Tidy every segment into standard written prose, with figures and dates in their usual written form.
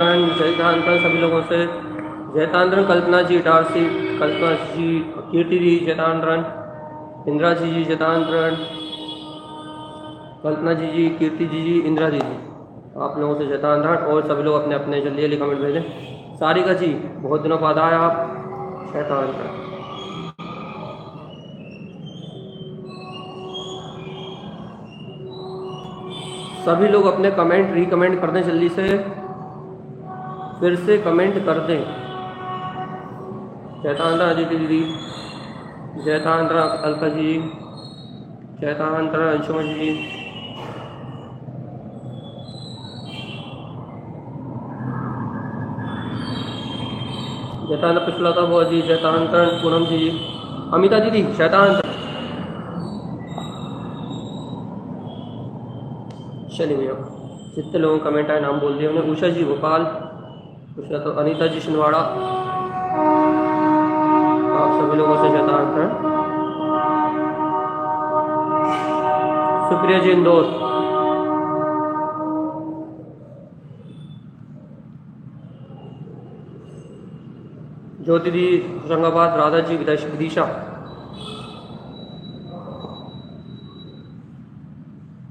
जयतांतरण सभी लोगों से जयतांतरण कल्पना जी इटारसी, कल्पना जी, कीर्ति जी जयतांतरण, इंदिरा जी जयतांतरण, कल्पना जी, कीर्ति जी, इंदिरा जी, आप लोगों से जयतांतरण। और सभी लोग अपने अपने जल्दी जल्दी कमेंट भेजें। सारिका जी बहुत दिनों बाद आए आप, जयतांतरण। सभी लोग अपने कमेंट रिकमेंड कर दें जल्दी से, फिर से कमेंट कर दें। जयतांतरण अदिति दीदी, जयतांतरण अलका जी, जयतांतरण अंशुमा जी, जयतांतरण पुष्पलता बुआ जी, जयतांतरण पूनम जी, अमिता दीदी जयतांतरण। चलिए भैया जितने लोगों का कमेंट आए नाम बोल दिए उन्हें। उषा जी भोपाल, उषा तो अनीता जी छिंदवाड़ा, आप सभी लोगों से जयतांतरण। सुप्रिया जी इंदौर, ज्योति दी होशंगाबाद, राधा जी विदिशा,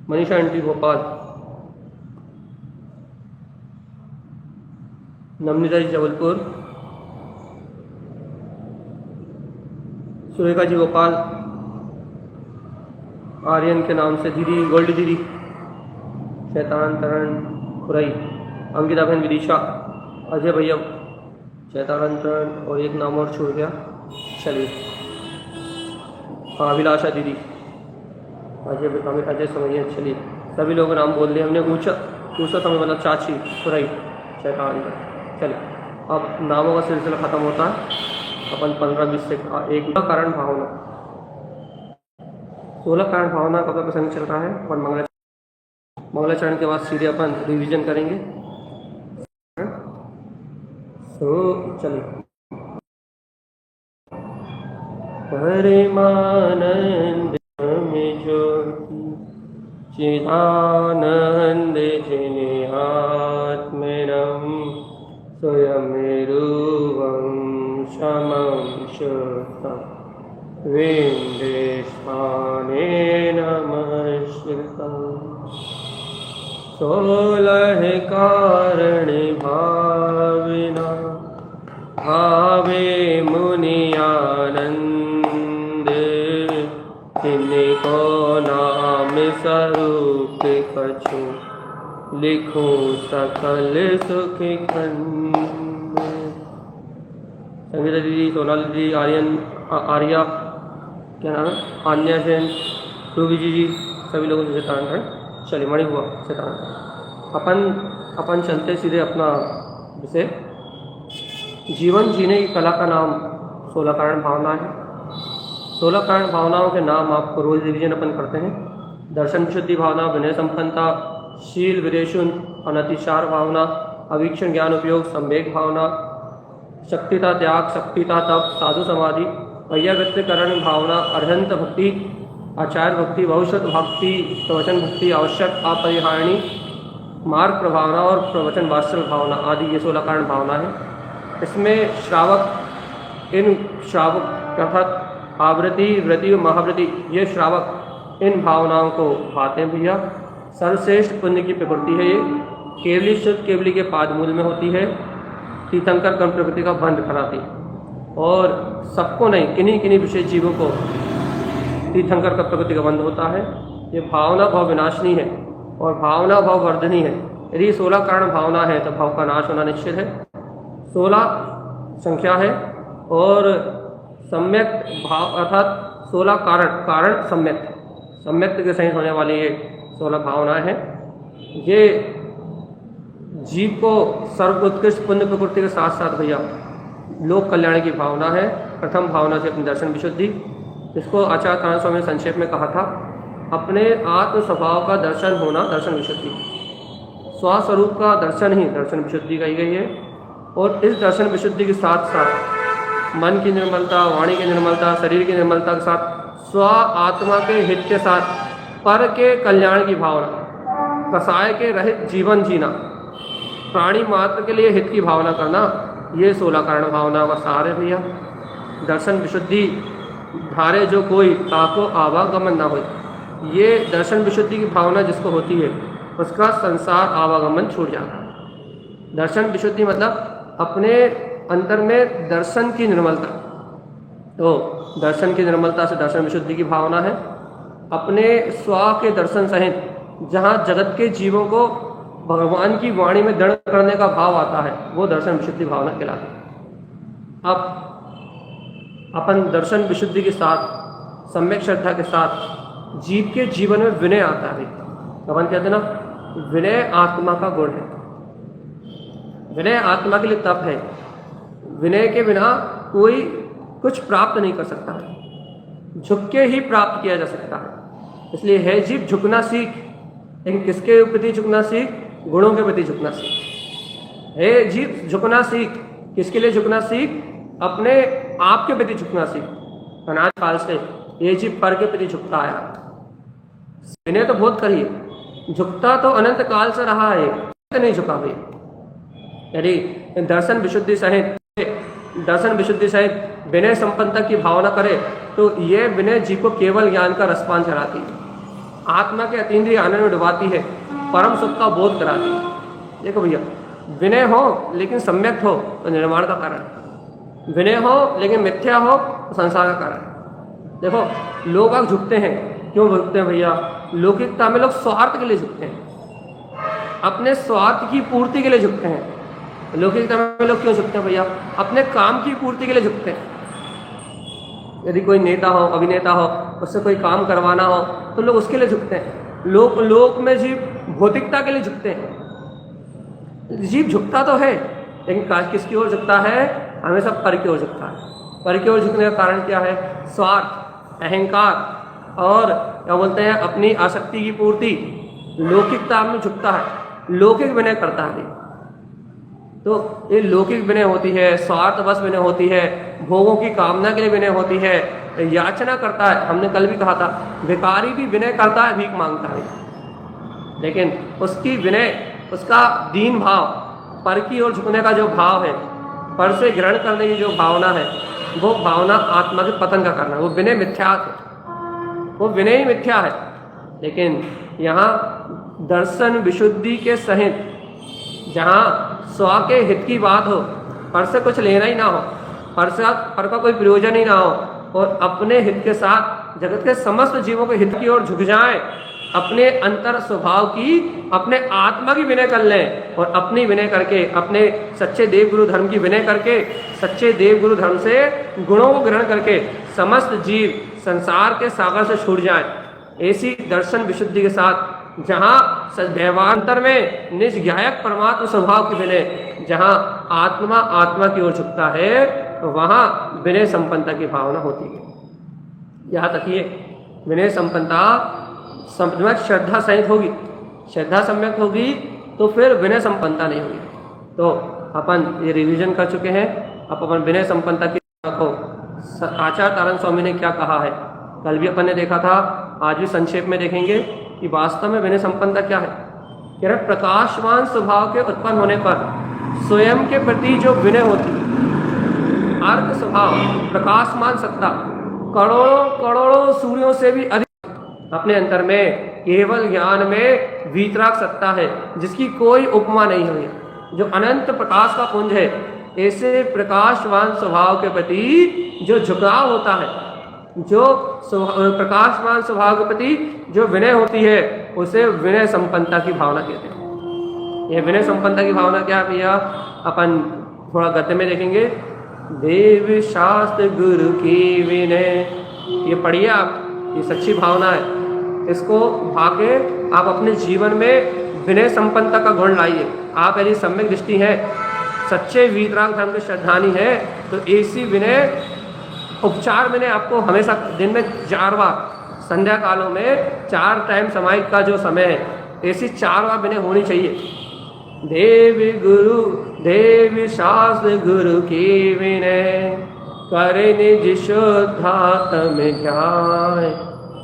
मनीषा आंटी भोपाल, नवनीता जी जबलपुर, सुरेखा जी भोपाल, आर्यन के नाम से दीदी गोल्ड दीदी जयतांतरण खुरई, अंकिता बहन विदिशा, अजय भैया जयतांतरण, और एक नाम और छूट गया। चलिए हाँ अभिलाषा दीदी, अजय समझिए। चलिए सभी लोग नाम बोल दिए हमने। ऊंचा समय मतलब चाची खुरई जयतांतरण। चलिए अब नामों का सिलसिला खत्म होता है, अपन 15-20 से एक कारण भावना, 16 कारण भावना का प्रसंग चल रहा है। अपन मंगलाचरण के बाद सीधे अपन रिवीजन करेंगे। तो चलिए परमानंद में ज्योति चिदानंद जिने आत्मरम स्वयं रूपं समं श्रुतं विन्देस्थाने नमस्कृतं। 16 कारण भाविना भावे मुनियानंद, तिनको नाम स्वरूप कछु लिखो सकल सुख खंड। संगीता दीदी, सोनाली दीदी, आर्या क्या नाम है, आन्या जैन, रूबी जी सभी लोगों से जयतांतरण। चलिए मणि हुआ जयतांतरण। अपन चलते सीधे अपना विषय, जीवन जीने की कला का नाम 16 कारण भावना है। 16 कारण भावनाओं के नाम आपको रोज रिवीजन अपन करते हैं। दर्शन विशुद्धि भावना, विनय संपन्नता, शील विदेशुन, अनतिसार भावना, अवीक्षण ज्ञान उपयोग, संवेग भावना, शक्तिता त्याग, शक्तिता तप, साधु समाधि, वैयागत्यकरण भावना, अर्हंत भक्ति, आचार्य भक्ति, भविष्यत भक्ति, प्रवचन भक्ति, आवश्यक अपरिहारणी, मार्ग प्रभावना और प्रवचन वात्सल भावना आदि ये 16 कारण भावना है। इसमें श्रावक, इन श्रावक अर्थात आवृत्ति, व्रति और महाव्रति, ये श्रावक इन भावनाओं को भाते हैं भैया। सर्वश्रेष्ठ पुण्य की प्रकृति है ये। केवली शुद्ध केवली के पाद मूल में होती है। तीर्थंकर कर्म प्रकृति का बंध कराती, और सबको नहीं, किन्हीं विशेष जीवों को तीर्थंकर का प्रकृति का बंध होता है। ये भावना भाव विनाशनी है और भावना भाव वर्धनी है। यदि 16 कारण भावना है तो भाव का नाश होना निश्चित है। 16 संख्या है और सम्यक भाव अर्थात 16 कारण सम्यक के सहित होने वाली ये 16 भावनाएं हैं। ये जीव को सर्वोत्कृष्ट पुण्य प्रकृति के साथ साथ भैया लोक कल्याण की भावना है। प्रथम भावना से अपनी दर्शन विशुद्धि, इसको आचार्य कानन स्वामी ने संक्षेप में कहा था, अपने आत्म स्वभाव का दर्शन होना दर्शन विशुद्धि, स्वस्वरूप का दर्शन ही दर्शन विशुद्धि कही गई है। और इस दर्शन विशुद्धि के साथ साथ मन की निर्मलता, वाणी की निर्मलता, शरीर की निर्मलता के साथ स्व आत्मा के हित के साथ पर के कल्याण की भावना, कसाय के रहित जीवन जीना, प्राणी मात्र के लिए हित की भावना करना, ये 16 कारण भावना का सार है भैया। दर्शन विशुद्धि धारे जो कोई ताको आवागमन ना हो, ये दर्शन विशुद्धि की भावना जिसको होती है उसका संसार आवागमन छूट जाता है। दर्शन विशुद्धि मतलब अपने अंतर में दर्शन की निर्मलता, तो दर्शन की निर्मलता से दर्शन विशुद्धि की भावना है। अपने स्व के दर्शन सहित जहाँ जगत के जीवों को भगवान की वाणी में दृढ़ करने का भाव आता है, वो दर्शन विशुद्धि भावना कहलाती है। अब अपन दर्शन विशुद्धि के साथ सम्यक श्रद्धा के साथ जीव के जीवन में विनय आता है। अपन कहते हैं ना, विनय आत्मा का गुण है। विनय आत्मा के लिए तप है। विनय के बिना कोई कुछ प्राप्त नहीं कर सकता है, झुक के ही प्राप्त किया जा सकता है। इसलिए है जीव झुकना सीख, लेकिन किसके प्रति झुकना सीख? गुणों के प्रति झुकना सीख। हे जीव झुकना सीख, किसके लिए झुकना सीख? अपने आप के प्रति झुकना सीख। अनाज काल से ये जीव पर के प्रति झुकता आया। विनय तो बहुत करिए, झुकता तो अनंत काल से रहा है, नहीं झुका भाई। यदि दर्शन विशुद्धि सहित विनय संपन्नता की भावना करे तो ये विनय जीव को केवल ज्ञान का रसपान चढ़ाती है, आत्मा के अतीन्द्रिय आनंद में डुबाती है, परम सुख का बोध कराती है। देखो भैया, विनय हो लेकिन सम्यक हो तो निर्माण का कारण, विनय हो लेकिन मिथ्या हो तो संसार का कारण। देखो लोग अब झुकते हैं, क्यों झुकते हैं भैया? लौकिकता में लोग स्वार्थ के लिए झुकते हैं, अपने स्वार्थ की पूर्ति के लिए झुकते हैं। लौकिकता में लोग क्यों झुकते हैं भैया? अपने काम की पूर्ति के लिए झुकते हैं। यदि कोई नेता हो, अभिनेता हो, उससे कोई काम करवाना हो तो लोग उसके लिए झुकते हैं। लोक में जीव भौतिकता के लिए झुकते हैं। जीव झुकता तो है, लेकिन किसकी ओर झुकता है? हमेशा पर की ओर झुकता है। पर की ओर झुकने का कारण क्या है? स्वार्थ, अहंकार और क्या बोलते हैं, अपनी आसक्ति की पूर्ति। लौकिकता में झुकता है, लौकिक विनय करता है। तो ये लौकिक विनय होती है, स्वार्थवश विनय होती है, भोगों की कामना के लिए विनय होती है, याचना करता है। हमने कल भी कहा था, भिखारी भी विनय करता है, भीख मांगता है, लेकिन उसकी विनय, उसका दीन भाव, पर की ओर झुकने का जो भाव है, पर से ग्रहण करने की जो भावना है, वो भावना आत्मा के पतन का कारण है। वो विनय मिथ्या है, वो विनय ही मिथ्या है। लेकिन यहाँ दर्शन विशुद्धि के सहित जहाँ स्व के हित की बात हो, पर से कुछ लेना ही ना हो, पर का कोई प्रयोजन ही ना हो, और अपने हित के साथ जगत के समस्त जीवों के हित की ओर झुक जाएं, अपने अंतर स्वभाव की, अपने आत्मा की विनय कर लें, और अपनी विनय करके, अपने सच्चे देव गुरु धर्म की विनय करके, सच्चे देव गुरु धर्म से गुणों को ग्रहण करके समस्त जीव संसार के सागर से छूट जाएं। ऐसी दर्शन विशुद्धि के साथ जहाँ व्यवहारांतर में निज ज्ञायक परमात्म स्वभाव की विनय, जहाँ आत्मा की ओर झुकता है, वहाँ विनय संपन्नता की भावना होती है। यहाँ तक ये विनय संपन्नता सम्यक श्रद्धा सहित होगी। श्रद्धा सम्यक होगी तो फिर विनय संपन्नता नहीं होगी। तो अपन ये रिवीजन कर चुके हैं। अब अपन विनय संपन्नता की रखो। आचार्य तारण स्वामी ने क्या कहा है, कल भी अपन ने देखा था, आज भी संक्षेप में देखेंगे कि वास्तव में विनय संपन्नता क्या है। कह रहे प्रकाशवान स्वभाव के उत्पन्न होने पर स्वयं के प्रति जो विनय होती है, अर्क स्वभाव, प्रकाशमान सत्ता, करोड़ों सूर्यों से भी अधिक अपने अंतर में केवल ज्ञान में वीतराग सत्ता है, जिसकी कोई उपमा नहीं हुई, जो अनंत प्रकाश का पुंज है। ऐसे प्रकाशवान स्वभाव के प्रति जो झुकाव होता है, जो प्रकाशवान स्वभाव के प्रति जो विनय होती है, उसे विनय संपन्नता की भावना कहते हैं। यह विनय संपन्नता की भावना क्या है भैया? अपन थोड़ा गद्य में देखेंगे। देव शास्त्र गुरु की विनय, ये पढ़िए आप, ये सच्ची भावना है। इसको भाके आप अपने जीवन में विनय संपन्नता का गुण लाइए। आप यदि सम्यक दृष्टि है, सच्चे वीतराग धर्म के श्रद्धानी है, तो ऐसी विनय उपचार मैंने आपको हमेशा दिन में 4 बार, संध्या कालों में 4 टाइम समाहित का जो समय है, ऐसी 4 बार विनय होनी चाहिए। देव शास्त्र गुरु की विनय, करे निज शुद्धात्म ध्यान,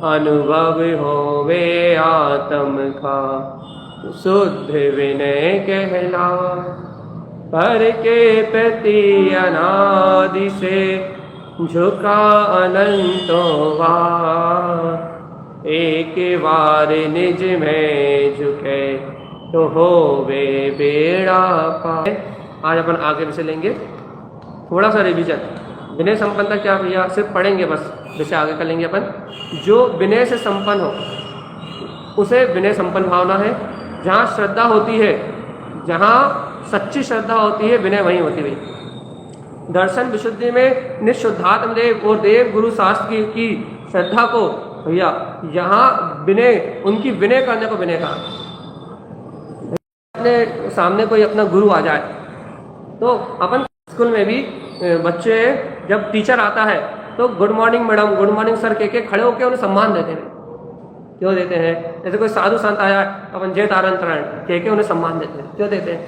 अनुभव होवे आत्म का, शुद्ध विनय कहलावा। पर के प्रति अनादि से झुका अनंतों बार। एक बार निज में झुके तो होवे बेड़ा पार। आज अपन आगे विषय लेंगे, थोड़ा सा रिवीजन। विनय संपन्नता क्या भैया, सिर्फ पढ़ेंगे बस, विषय आगे कर लेंगे अपन। जो विनय से संपन्न हो उसे विनय संपन्न भावना है। जहाँ श्रद्धा होती है, जहाँ सच्ची श्रद्धा होती है, विनय वहीं होती है। दर्शन विशुद्धि में निशुद्धात्म देव और देव गुरु शास्त्र की श्रद्धा को भैया यहाँ विनय, उनकी विनय करने को विनय कहा। अपने सामने कोई अपना गुरु आ जाए तो अपन स्कूल में भी बच्चे जब टीचर आता है तो good morning madam, good morning sir कह के खड़े होकर उन्हें सम्मान देते हैं। क्यों देते हैं? जैसे कोई साधु संत आया अपन जय तारण तरण कह के उन्हें सम्मान देते हैं। क्यों देते हैं?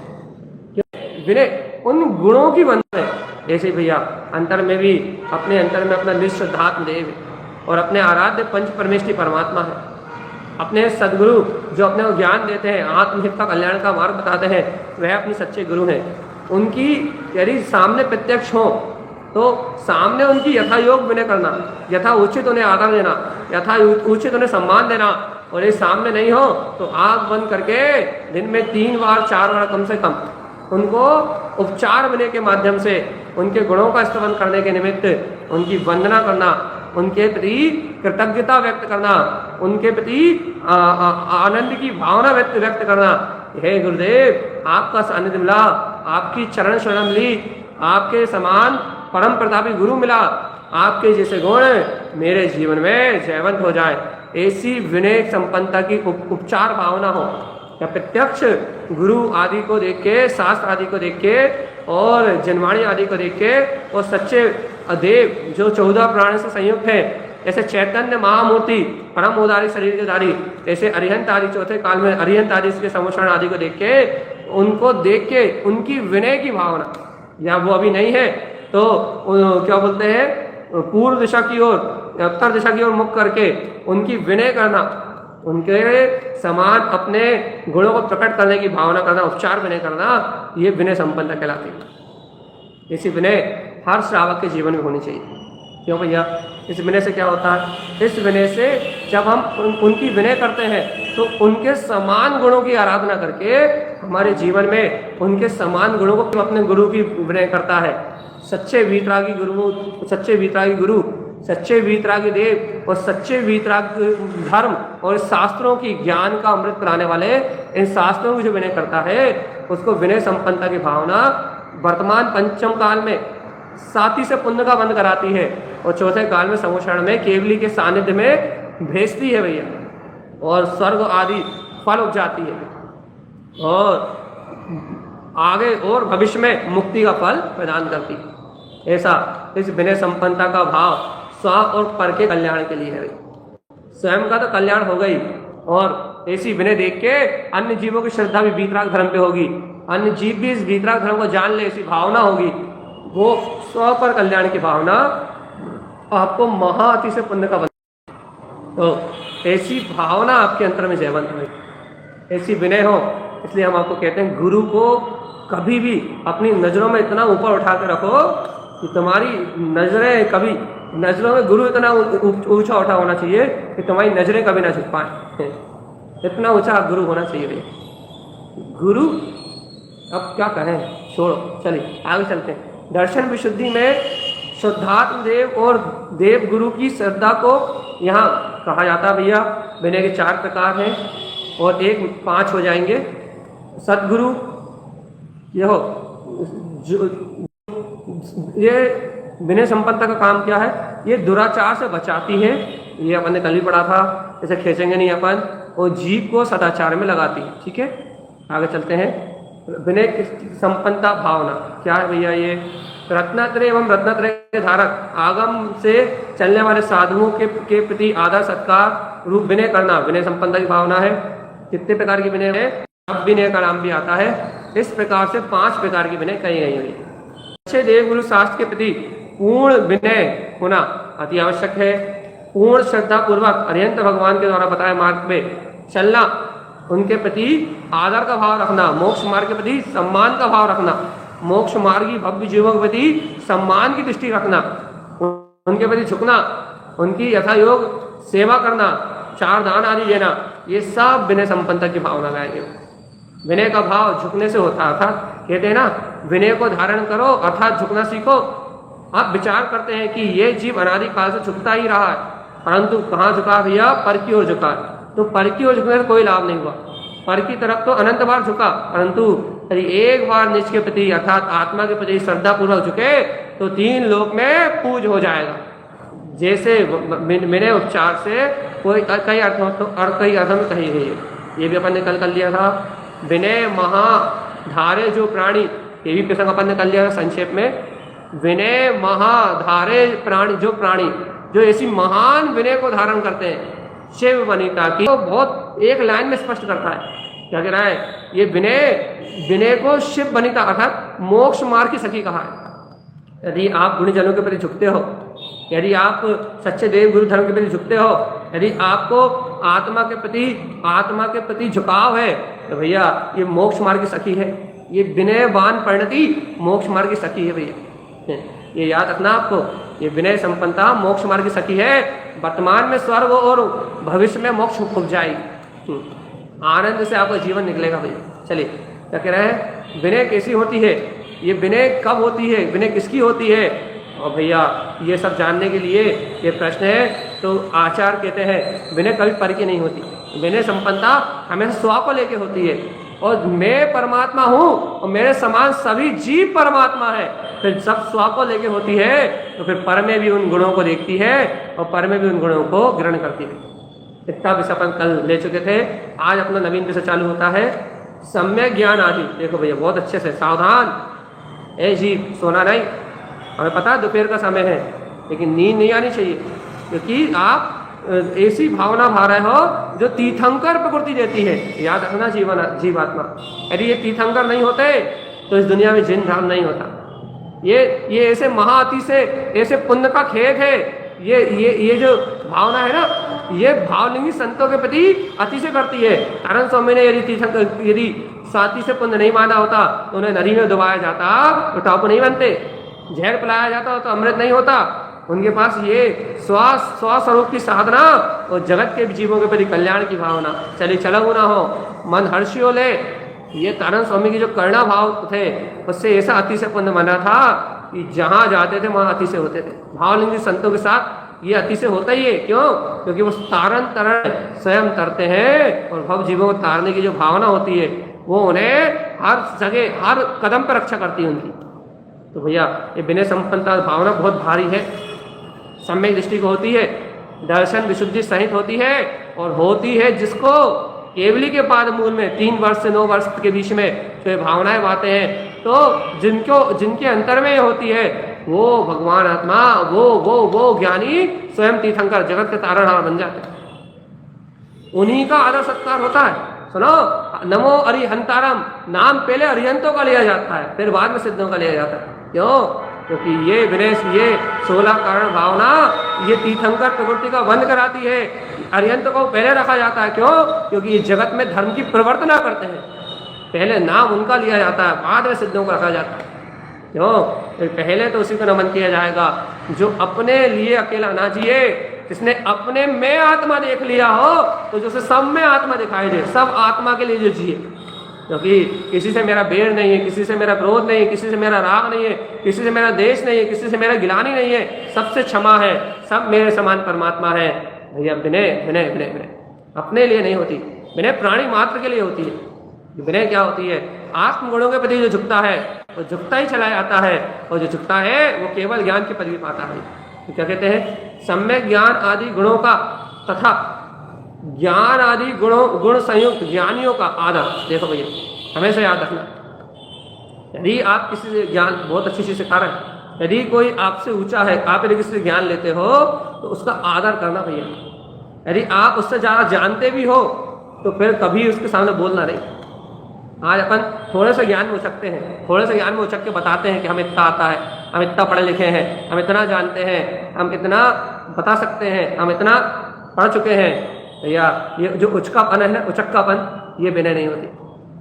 क्यों? विनय उन गुणों की बंधन है। ऐसे भैया अंतर में भी, अपने अंतर में अपना निश्चुद्धात्म देव और अपने आराध्य पंच परमेष्ठी परमात्मा है। अपने सदगुरु जो अपने को ज्ञान देते हैं, आत्महित का कल्याण का मार्ग बताते हैं, वह अपने सच्चे गुरु हैं। उनकी यदि सामने प्रत्यक्ष हो तो सामने उनकी यथा योग विनय करना, यथा उचित उन्हें आदर देना, यथा उचित उन्हें सम्मान देना। और ये सामने नहीं हो तो आंख बंद करके दिन में 3 बार 4 बार कम से कम उनको उपचार विनय के माध्यम से उनके गुणों का स्तवन करने के निमित्त उनकी वंदना करना, उनके प्रति कृतज्ञता व्यक्त करना, उनके प्रति आनंद की भावना व्यक्त करना। हे गुरुदेव, आपका सानिध्य मिला, आपकी चरण शरण मिली, आपके समान परम प्रतापी गुरु मिला, आपके जैसे गुण मेरे जीवन में जयवंत हो जाए। ऐसी विनय संपन्नता की उपचार भावना हो। या प्रत्यक्ष गुरु आदि को देख के, शास्त्र आदि को देख के और जनवाणी आदि को देख के और सच्चे देव जो 14 प्राण से संयुक्त है, ऐसे चैतन्य महामूर्ति परम उदारी शरीर के धारी, ऐसे अरिहंत आदि चौथे काल में अरिहंत आदि के समोषण आदि को देख के, उनको देख के उनकी विनय की भावना, या वो अभी नहीं है तो क्या बोलते हैं, पूर्व दिशा की ओर, उत्तर दिशा की ओर मुख करके उनकी विनय करना, उनके समान अपने गुणों को प्रकट करने की भावना करना, उपचार विनय करना, ये विनय संपन्नता कहलाती है। ऐसी विनय हर श्रावक के जीवन में होनी चाहिए। क्यों भैया? इस विनय से क्या होता है? इस विनय से जब हम उनकी विनय करते हैं तो उनके समान गुणों की आराधना करके हमारे जीवन में उनके समान गुणों को अपने गुरु की विनय करता है। सच्चे वीतरागी गुरु, सच्चे वीतरागी गुरु, सच्चे वीतरागी देव और सच्चे वीतराग धर्म और शास्त्रों की ज्ञान का अमृत पिलाने वाले इन शास्त्रों को जो विनय करता है उसको विनय संपन्नता की भावना वर्तमान पंचम काल में साथी से पुण्य का बंद कराती है और चौथे काल में समोषण में केवली के सानिध्य में भेजती है भैया, और स्वर्ग आदि फल उपजाती है और आगे और भविष्य में मुक्ति का फल प्रदान करती है। ऐसा इस विनय संपन्नता का भाव स्व और पर के कल्याण के लिए है। स्वयं का तो कल्याण हो गई, और ऐसी विनय देख के अन्य जीवों की श्रद्धा भी वीतराग धर्म पे होगी, अन्य जीव भी इस वीतराग धर्म को जान ले, ऐसी भावना होगी। वो स्व पर कल्याण की भावना आपको महाअति से पुण्य का बना, तो ऐसी भावना आपके अंतर में जयवंत हो, ऐसी विनय हो। इसलिए हम आपको कहते हैं, गुरु को कभी भी अपनी नजरों में इतना ऊपर उठा के रखो कि तुम्हारी नजरें कभी, नजरों में गुरु इतना ऊंचा उठा होना चाहिए कि तुम्हारी नजरें कभी ना झुक पाए। इतना ऊंचा गुरु होना चाहिए। गुरु अब क्या कहें, छोड़ो, चलिए आगे चलते हैं। दर्शन विशुद्धि में शुद्धात्म देव और देव गुरु की श्रद्धा को यहाँ कहा जाता है भैया। विनय के 4 प्रकार हैं और 5 हो जाएंगे। सदगुरु, ये हो ये विनय संपन्नता का काम क्या है? ये दुराचार से बचाती है। ये अपन ने कल ही पढ़ा था, इसे खींचेंगे नहीं अपन। और जीव को सदाचार में लगाती है। ठीक है, आगे चलते हैं। विनय संपन्नता भावना क्या है भैया? ये रत्नत्रय एवं रत्नत्रय के धारक आगम से चलने वाले साधुओं के प्रति आदर सत्कार रूप विनय करना विनय संपन्नता की भावना है। कितने प्रकार की विनय है? अब विनय का नाम भी आता है। इस प्रकार से 5 प्रकार की विनय कही गई हुई। अच्छे देवगुरु शास्त्र के प्रति पूर्ण विनय होना अति आवश्यक है। पूर्ण श्रद्धा पूर्वक अरिहंत भगवान के द्वारा बताए मार्ग में चलना उनके प्रति आदर का भाव रखना, मोक्ष मार्ग के प्रति सम्मान का भाव रखना, मोक्ष मार्गी भव्य जीवों के प्रति सम्मान की दृष्टि रखना, उनके प्रति झुकना, उनकी यथायोग सेवा करना, चार दान आदि देना, ये सब विनय संपन्नता की भावना लाएंगे। विनय का भाव झुकने से होता है, अर्थात कहते हैं ना, विनय को धारण करो अर्थात झुकना सीखो। आप विचार करते हैं कि ये जीव अनादि काल से झुकता ही रहा है, परंतु कहाँ झुका भैया? पर की ओर झुका। तो पर की ओर झुकने से कोई लाभ नहीं हुआ। पर की तरफ तो अनंत बार झुका, परंतु यदि एक बार निज के प्रति अर्थात आत्मा के प्रति श्रद्धा पूर्वक झुके तो 3 लोक में पूज हो जाएगा। जैसे विनय उपचार से कोई कई अर्थों और कई अर्थों में कही गई है, ये भी अपन ने कल कर लिया था। विनय महाधारे जो प्राणी, ये भी प्रसंग अपन ने कर लिया था संक्षेप में। विनय महाधारे प्राणी जो ऐसी महान विनय को धारण करते हैं, शिव वनिता की, तो बहुत एक लाइन में स्पष्ट करता है। क्या कह रहा है? ये विनय को शिव वनिता अर्थात मोक्ष मार्ग की सखी कहा है। यदि आप गुणजनों के प्रति झुकते हो, यदि आप सच्चे देव गुरु धर्म के प्रति झुकते हो, यदि आपको आत्मा के प्रति झुकाव है, तो भैया ये मोक्ष मार्ग की सखी है। ये विनयवान परिणति मोक्ष मार्ग की सखी है भैया, ये याद रखना आपको। ये विनय संपन्नता मोक्ष मार्ग की सखी है। वर्तमान में स्वर्ग और भविष्य में मोक्ष खुल जाएगी, आनंद से आपका जीवन निकलेगा भैया। चलिए, क्या कह रहे हैं? विनय कैसी होती है, ये विनय कब होती है, विनय किसकी होती है? और भैया ये सब जानने के लिए ये प्रश्न है, तो आचार्य कहते हैं विनय कभी पर की नहीं होती। विनय संपन्नता हमेशा स्व को लेके होती है, और मैं परमात्मा हूँ और मेरे समान सभी जीव परमात्मा है, फिर सब स्व को लेके होती है, तो फिर पर में भी उन गुणों को देखती है और पर में भी उन गुणों को ग्रहण करती है। इतना विषय अपन कल ले चुके थे। आज अपना नवीन विषय चालू होता है सम्यक ज्ञान आदि। देखो भैया बहुत अच्छे से सावधान, ए जी सोना नहीं, हमें पता है दोपहर का समय है, लेकिन नींद नहीं आनी चाहिए, क्योंकि आप ऐसी भावना भा रहे हो जो तीर्थंकर प्रकृति देती है। याद रखना जीवात्मा, यदि ये तीर्थंकर नहीं होते तो इस दुनिया में जिन धाम नहीं होता। ये ऐसे महाअति से ऐसे पुण्य का खेत है। ये जो भावना है ना, ये भावलिंगी संतों के प्रति अति से करती है। नारायण स्वामी ने यदि साथी से पुण्य नहीं माना होता तो उन्हें नदी में डुबाया जाता तो टापू नहीं बनते, जहर पिलाया जाता तो अमृत नहीं होता। उनके पास ये स्वस्वरूप की साधना और जगत के जीवों के प्रति कल्याण की भावना। चलिए चलऊ ना हो मन हर्षियो ले, ये तारण स्वामी की जो करुणा भाव थे उससे ऐसा अति से पुण्य बना था कि जहाँ जाते थे वहाँ अति से होते थे। भावलिंगी संतों के साथ ये अति से होता ही है। क्यों? क्योंकि वो तरण स्वयं तरते हैं, और भव जीवों को तारने की जो भावना होती है वो उन्हें हर जगह हर कदम पर रक्षा करती है उनकी। तो भैया ये विनय संपन्नता भावना बहुत भारी है, सम्यक दृष्टि को होती है, दर्शन विशुद्धि सहित होती है, और होती है जिसको केवली के पाद मूल में 3 वर्ष से 9 वर्ष के बीच में जो भावनाएं बातें हैं, तो जिनके अंतर में होती है वो भगवान आत्मा, वो ज्ञानी स्वयं तीर्थंकर जगत के तारणहार बन जाते हैं। उन्हीं का आदर सत्कार होता है। सुनो, नमो अरिहंतारम, नाम पहले अरिहंतों का लिया जाता है, फिर बाद में सिद्धों का लिया जाता है। क्यों? क्योंकि ये विनय, ये 16 कारण भावना ये तीर्थंकर प्रवृत्ति का बंद कराती है। अरिहंत को पहले रखा जाता है। क्यों? क्योंकि ये जगत में धर्म की प्रवर्तना करते हैं, पहले नाम उनका लिया जाता है, बाद में सिद्धों को रखा जाता है। क्यों? पहले तो उसी को नमन किया जाएगा जो अपने लिए अकेला ना जिए, जिसने अपने में आत्मा देख लिया हो, तो जो सब में आत्मा दिखाई दे, सब आत्मा के लिए जो जिए। क्योंकि किसी से मेरा बैर नहीं है, किसी से मेरा क्रोध नहीं है, किसी से मेरा राग नहीं है, किसी से मेरा देश नहीं है, किसी से मेरा गिलानी नहीं है, सबसे क्षमा है, सब मेरे समान परमात्मा है। भैया विनय विनय विनय विनय अपने लिए नहीं होती, विनय प्राणी मात्र के लिए होती है। विनय क्या होती है? आत्मगुणों के प्रति जो झुकता है वो झुकता ही चला जाता है, और जो झुकता है वो केवल ज्ञान की पदवी पाता है। तो क्या कहते हैं? सम्यक ज्ञान आदि गुणों का तथा ज्ञान आदि गुण संयुक्त ज्ञानियों का आदर। देखो भैया हमेशा याद रखना, यदि आप किसी से ज्ञान बहुत अच्छी चीज सिखा रहे हैं, यदि कोई आपसे ऊंचा है, आप यदि किसी से ज्ञान लेते हो तो उसका आदर करना भैया। यदि आप उससे ज़्यादा जानते भी हो तो फिर कभी उसके सामने बोलना नहीं। आज अपन थोड़े से ज्ञान में उचकते हैं, थोड़े से ज्ञान में उचक के बताते हैं कि हमें इतना आता है, हम इतना पढ़े लिखे हैं, हम इतना जानते हैं, हम इतना बता सकते हैं, हम इतना पढ़ चुके हैं। भैया ये जो उचकापन है, उचक्कापन, ये विनय नहीं होती।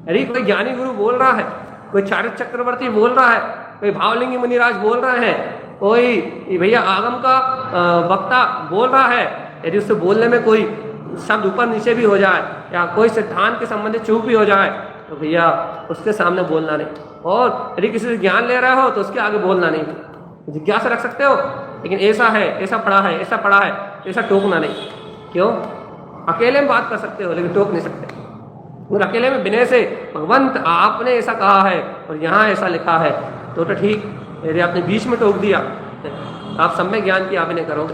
यदि कोई ज्ञानी गुरु बोल रहा है, कोई चारित्र चक्रवर्ती बोल रहा है, कोई भावलिंगी मुनिराज बोल रहे हैं, कोई भैया आगम का वक्ता बोल रहा है, यदि उससे बोलने में कोई शब्द ऊपर नीचे भी हो जाए या कोई सिद्धांत के संबंधित चूक भी हो जाए तो भैया उसके सामने बोलना नहीं। और यदि किसी से ज्ञान ले रहे हो तो उसके आगे बोलना नहीं। जिज्ञासा रख सकते हो, लेकिन ऐसा है, ऐसा पढ़ा है, ऐसा पढ़ा है, ऐसा टोकना नहीं। क्यों? अकेले में बात कर सकते हो लेकिन टोक नहीं सकते। और अकेले में विनय से भगवंत आपने ऐसा कहा है और यहाँ ऐसा लिखा है तो ठीक। यदि आपने बीच में टोक दिया तो आप सम्यक ज्ञान की आप नहीं करोगे।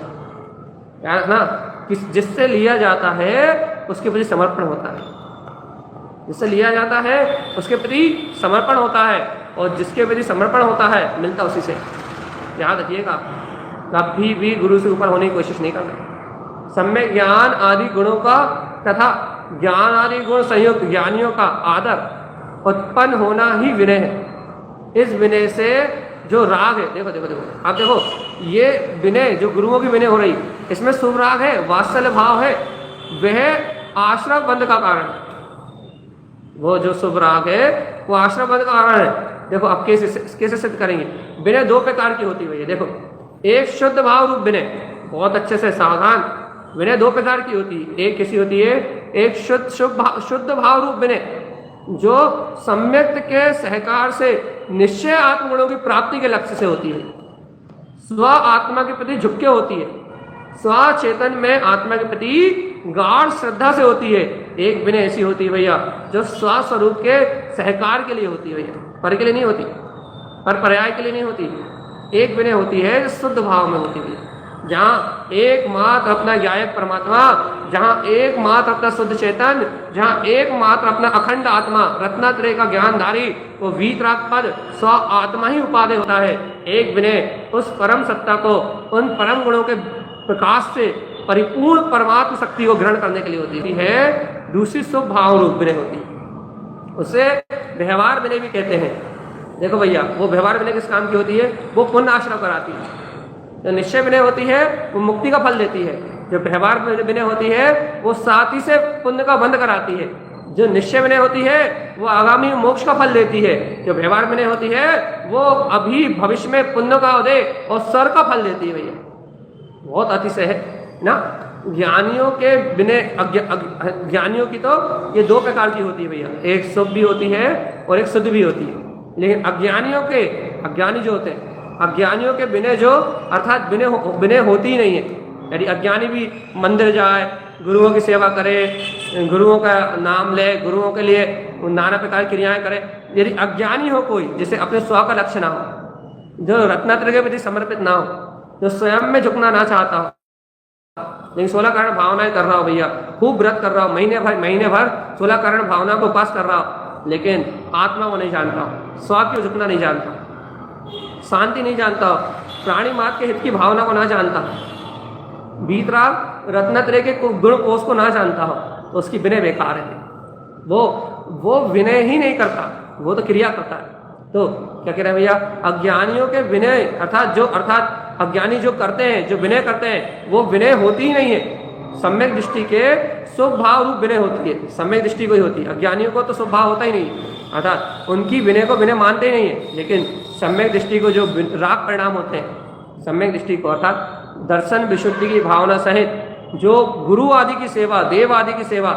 याद रखना, जिससे लिया जाता है उसके प्रति समर्पण होता है, जिससे लिया जाता है उसके प्रति समर्पण होता है, और जिसके प्रति समर्पण होता है मिलता उसी से। याद रखिएगा, कभी भी गुरु से ऊपर होने की कोशिश नहीं करना। सम्यक ज्ञान आदि गुणों का तथा ज्ञान आदि गुण संयुक्त ज्ञानियों का आदर उत्पन्न होना ही विनय है। इस विनय से जो राग है, देखो देखो देखो आप देखो, ये विनय जो गुरुओं की विनय हो रही, इसमें शुभ राग है, वात्सल्य भाव है, वह आश्रम बंध का कारण है। वो जो शुभ राग है वो आश्रम बंध का कारण है। देखो अब कैसे सिद्ध करेंगे। विनय दो प्रकार की होती है। देखो, एक शुद्ध भाव रूप विनय, बहुत अच्छे से सावधान, विनय दो प्रकार की होती है। एक कैसी होती है? एक शुद्ध भाव रूप विनय जो सम्यक के सहकार से निश्चय आत्मगुणों की प्राप्ति के लक्ष्य से होती है, स्व आत्मा के प्रति झुक के होती है, स्व चेतन में आत्मा के प्रति गाढ़ श्रद्धा से होती है। एक विनय ऐसी होती है भैया जो स्व स्वरूप के सहकार के लिए होती है भैया, पर के लिए नहीं होती, पर पर्याय के लिए नहीं होती। एक विनय होती है जो शुद्ध भाव में होती है, जहाँ एकमात्र अपना गायक परमात्मा, जहाँ एकमात्र अपना शुद्ध चेतन, जहाँ एकमात्र अपना अखंड आत्मा रत्नात्रय का ज्ञानधारी वो वीतराग पद स्व आत्मा ही उपादेय होता है। एक विनय उस परम सत्ता को, उन परम गुणों के प्रकाश से परिपूर्ण परमात्म शक्ति को ग्रहण करने के लिए होती है। दूसरी शुभ भाव रूप विनय होती है, उसे व्यवहार विनय भी कहते हैं। देखो भैया, वो व्यवहार विनय किस काम की होती है? वो पुण्य आश्रय कराती है। जो निश्चय विनय होती है वो मुक्ति का फल देती है। जो व्यवहार विनय होती है वो साथी से पुण्य का बंध कराती है। जो निश्चय विनय होती है वो आगामी मोक्ष का फल देती है। जो व्यवहार विनय होती है वो अभी भविष्य में पुण्य का उदय और स्वर का फल देती है भैया। बहुत अतिशय है ना। ज्ञानियों के विनय, ज्ञानियों की तो ये दो प्रकार की होती है भैया, एक शुभ भी होती है और एक शुद्ध भी होती है। लेकिन अज्ञानियों के, अज्ञानी जो होते हैं, अज्ञानियों के विनय जो अर्थात विनय होती ही नहीं है। यदि अज्ञानी भी मंदिर जाए, गुरुओं की सेवा करे, गुरुओं का नाम ले, गुरुओं के लिए नाना प्रकार की क्रियाएं करे, यदि अज्ञानी हो कोई जिसे अपने स्व का लक्ष्य ना हो, जो रत्नात्रय के प्रति समर्पित ना हो, जो स्वयं में झुकना ना चाहता हो, लेकिन 16 कारण भावनाएं कर रहा हो भैया, खूब व्रत कर रहा हो, महीने भर 16 कारण भावना को उपास कर रहा हो, लेकिन आत्मा को नहीं जानता हो, स्व की झुकना नहीं जानता, शांति नहीं जानता हो, प्राणी मात्र के हित की भावना को ना जानता हो, बीतराग रत्नात्रय के गुण कोष को ना जानता हो, तो उसकी विनय बेकार है। वो विनय ही नहीं करता, वो तो क्रिया करता है। तो क्या कह रहे हैं भैया? अज्ञानियों के विनय अर्थात अज्ञानी जो करते हैं, जो विनय करते हैं, वो विनय होती ही नहीं है। सम्यक दृष्टि के शुभ भाव रूप विनय होती है, सम्यक दृष्टि को ही होती है। अज्ञानियों को तो शुभ भाव होता ही नहीं, अर्थात उनकी विनय को विनय मानते ही नहीं है। लेकिन सम्यक दृष्टि को जो राग परिणाम होते हैं, सम्यक दृष्टि को अर्थात दर्शन विशुद्धि की भावना सहित जो गुरु आदि की सेवा, देव आदि की सेवा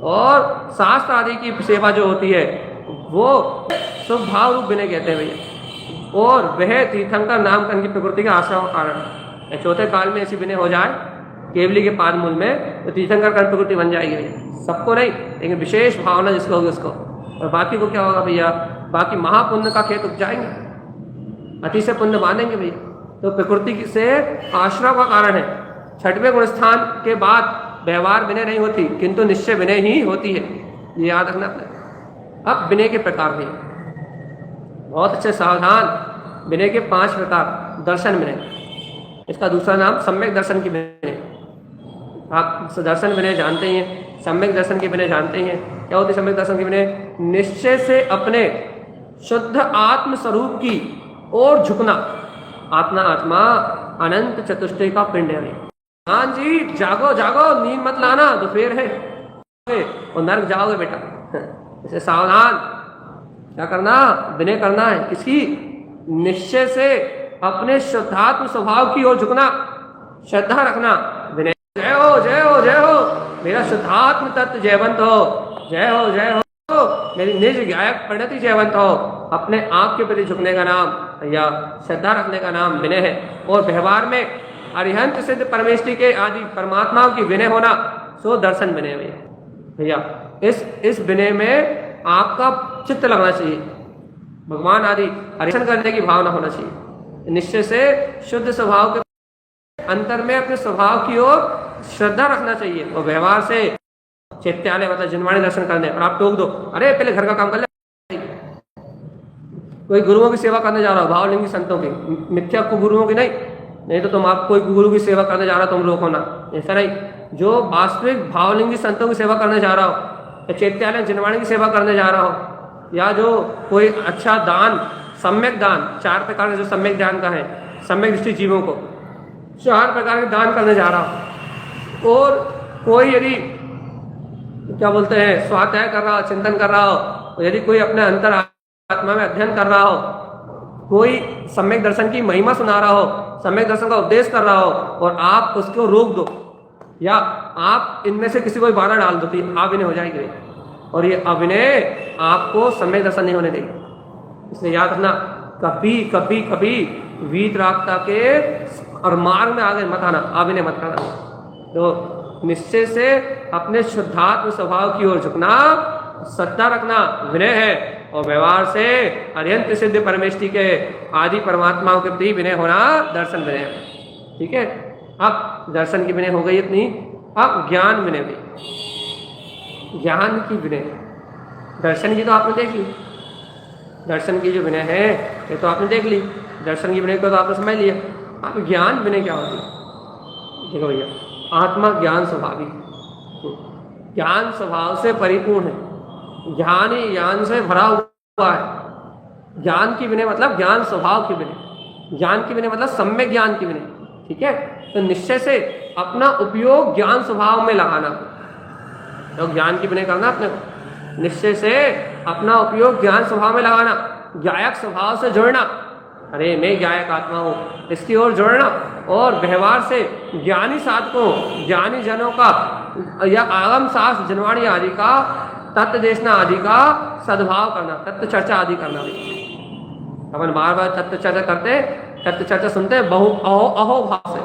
और शास्त्र आदि की सेवा जो होती है, वो शुभ भाव रूप विनय कहते हैं भैया। और वह तीर्थंकर नामकरण की प्रकृति का आश्रय का कारण है। चौथे काल में ऐसी विनय हो जाए केवली के पाद मूल में, तो तीर्थंकर कर्ण प्रकृति बन जाएगी भैया। सबको नहीं, लेकिन विशेष भावना जिसको होगी उसको। और बाकी को क्या होगा भैया? बाकी महापुण्य का खेत उपजाएंगे, अतिशय पुण्य बांधेंगे भैया। तो प्रकृति से आश्रय का कारण है। छठवें गुण स्थान के बाद व्यवहार विनय नहीं होती, किंतु निश्चय विनय ही होती है, ये याद रखना अपने। अब विनय के प्रकार भी बहुत अच्छे सावधान। विनय के 5 प्रकार। दर्शन विनय, इसका दूसरा नाम सम्यक दर्शन की विनय। आप दर्शन विनय जानते ही हैं, सम्यक दर्शन की विनय जानते ही हैं। क्या होती है सम्यक दर्शन की विनय? निश्चय से अपने शुद्ध आत्म स्वरूप की ओर झुकना। आत्मा अनंत चतुष्टय का पिंड है। हाँ जी, जागो जागो, नींद मत लाना, दोपहर है। और नर्क जाओगे बेटा। इसे सावधान, क्या करना, विनय करना है। किसकी? निश्चय से अपने शुद्धात्म स्वभाव की ओर झुकना, श्रद्धा रखना, विनय। जय हो जय हो जय हो, मेरा शुद्धात्म तत्व जयवंत हो, जय हो जय हो, मेरी निज गायक परिणति जयवंत हो। अपने आप के प्रति झुकने का नाम या श्रद्धा रखने का नाम विनय है। और व्यवहार में अरिहंत सिद्ध परमेष्टि के आदि परमात्माओं की विनय होना, सो दर्शन विनय भैया। इस विनय में आपका चित्त लगना चाहिए, भगवान आदि हरिशन करने की भावना होना चाहिए। निश्चय से शुद्ध स्वभाव के अंतर में अपने स्वभाव की ओर श्रद्धा रखना चाहिए। और व्यवहार से चैत्यालय मतलब जिनवाणी दर्शन करने, और आप टोक दो, अरे पहले घर का काम कर ले। कोई गुरुओं की सेवा करने जा रहा हो, भावलिंगी संतों की, मिथ्या को गुरुओं की नहीं तो तुम आप कोई गुरु की सेवा करने जा रहा हो, तुम रोको ना, ऐसा नहीं। जो वास्तविक भावलिंगी संतों की सेवा करने जा रहा हो, या चैत्यालय जिनवाणी की सेवा करने जा रहा हो, या जो कोई अच्छा दान, सम्यक दान, 4 प्रकार के जो सम्यक दान का है, सम्यक दृष्टि जीवों को 4 प्रकार के दान करने जा रहा हो, और कोई यदि क्या बोलते हैं स्वाध्याय कर रहा हो, चिंतन कर रहा हो, यदि कोई अपने अंतर आत्मा में अध्ययन कर रहा हो, कोई सम्यक दर्शन की महिमा सुना रहा हो, सम्यक दर्शन का उपदेश कर रहा हो, और आप उसको रोक दो या आप इनमें से किसी को बाधा डाल दो, तो अविनय हो जाएगी। और ये अविनय आपको सम्यक दर्शन नहीं होने देगी। इसलिए याद रखना, कभी कभी कभी वीतरागता के और मार्ग में आगे मत आना, अविनय मत करना। तो निश्चय से अपने शुद्धात्म स्वभाव की ओर झुकना, श्रद्धा रखना विनय है। और व्यवहार से अरिहंत सिद्ध परमेष्टि के आदि परमात्माओं के प्रति विनय होना दर्शन विनय है। ठीक है, अब दर्शन की विनय हो गई इतनी, अब ज्ञान विनय भी, ज्ञान की विनय। दर्शन की तो आपने देख ली, दर्शन की जो विनय है ये तो आपने देख ली, दर्शन की विनय को तो आपने समझ लिया। अब ज्ञान विनय क्या होती है? देखो भैया, आत्मा ज्ञान स्वभावी, ज्ञान स्वभाव से परिपूर्ण है, ज्ञान ही ज्ञान से भरा हुआ है। ज्ञान की विनय मतलब ज्ञान स्वभाव की विनय, ज्ञान की विनय मतलब सम्यक ज्ञान की विनय। ठीक है, तो निश्चय से अपना उपयोग ज्ञान स्वभाव में लगाना, तो ज्ञान की विनय करना अपने को, निश्चय से अपना उपयोग ज्ञान स्वभाव में लगाना, गायक स्वभाव से जुड़ना, अरे मैं गायक आत्मा हूँ, इसकी ओर जुड़ना। और व्यवहार से ज्ञानी साधकों, ज्ञानी जनों का या आगम शास्त्र जनवाणी आदि का, तत्व देशना आदि का सद्भाव करना, तत्व चर्चा आदि करना। अपन बार बार तत्व चर्चा करते, तत्व चर्चा सुनते बहु अहो अहो भाव से,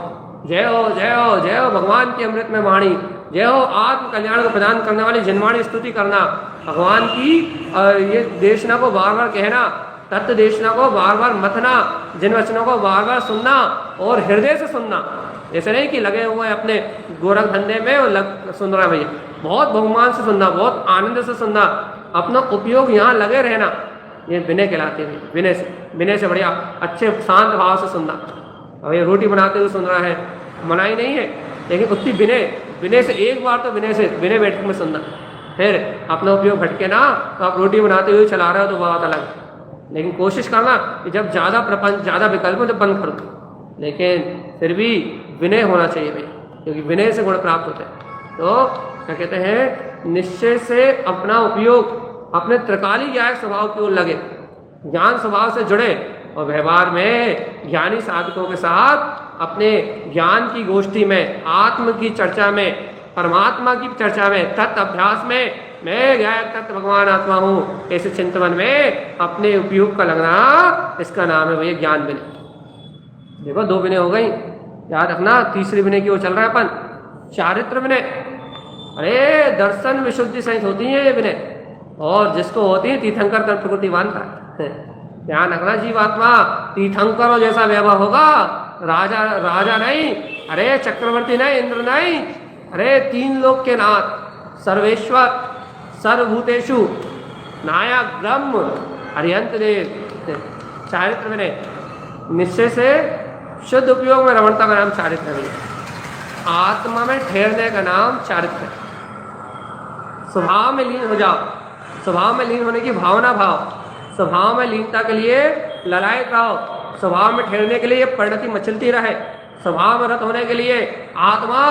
जय हो जय हो जय हो भगवान की अमृत में वाणी, जय हो आत्म कल्याण को प्रदान करने वाली जनवाणी स्तुति करना, भगवान की ये देशना को बार बार कहना, तत्व देशना को बार बार मथना, जिन वचनों को बार बार सुनना और हृदय से सुनना। ऐसे नहीं कि लगे हुए अपने गोरख धंधे में और सुन रहा है भैया, बहुत बहुमान से सुनना, बहुत आनंद से सुनना, अपना उपयोग यहाँ लगे रहना, ये विनय कहलाते हैं। विनय से बढ़िया अच्छे शांत भाव से सुनना। अब ये रोटी बनाते हुए सुन रहा है, मनाही नहीं है, लेकिन उतनी विनय से एक बार तो विनय बैठक में सुनना, फिर अपना उपयोग भटके ना, तो आप रोटी बनाते हुए चला रहे हो तो बात अलग, लेकिन कोशिश करना कि जब ज़्यादा प्रपंच, ज़्यादा विकल्प हो तो बंद कर दो, लेकिन फिर भी विनय होना चाहिए भाई, क्योंकि विनय से गुण प्राप्त होते हैं। तो क्या कहते हैं, निश्चय से अपना उपयोग अपने त्रिकाली गायक स्वभाव की ओर लगे, ज्ञान स्वभाव से जुड़े, और व्यवहार में ज्ञानी साधकों के साथ अपने ज्ञान की गोष्ठी में, आत्म की चर्चा में, परमात्मा की चर्चा में, तत्व अभ्यास में, मैं गायक तत्व भगवान आत्मा हूँ, ऐसे चिंतन में अपने उपयोग का लगना, इसका नाम है भैया ज्ञान विनय। देखो 2 विनय हो गई, याद रखना तीसरी विनय की ओर चल रहा है अपन, चारित्र विनय। अरे दर्शन विशुद्धि सहित होती है ये विनय, और जिसको होती है तीर्थंकर कर प्रकृतिवान का। ध्यान रखना जीवात्मा, तीर्थंकरों जैसा व्यवहार होगा, राजा नहीं, अरे चक्रवर्ती नहीं, इंद्र नहीं, अरे 3 लोक के नाथ, सर्वेश्वर, सर्वभूतेषु नायक ब्रह्म, अरिहंत देव। चारित्र विनय, निश्चय से शुद्ध उपयोग में रमणता का नाम चारित्र विनय, आत्मा में ठहरने का नाम चारित्र। स्वभाव में लीन हो जाओ, स्वभाव में लीन होने की भावना भाव, स्वभाव में लीनता के लिए ललायत रहो, स्वभाव में ठहरने के लिए परिणति मचलती रहे, स्वभाव में रत होने के लिए आत्मा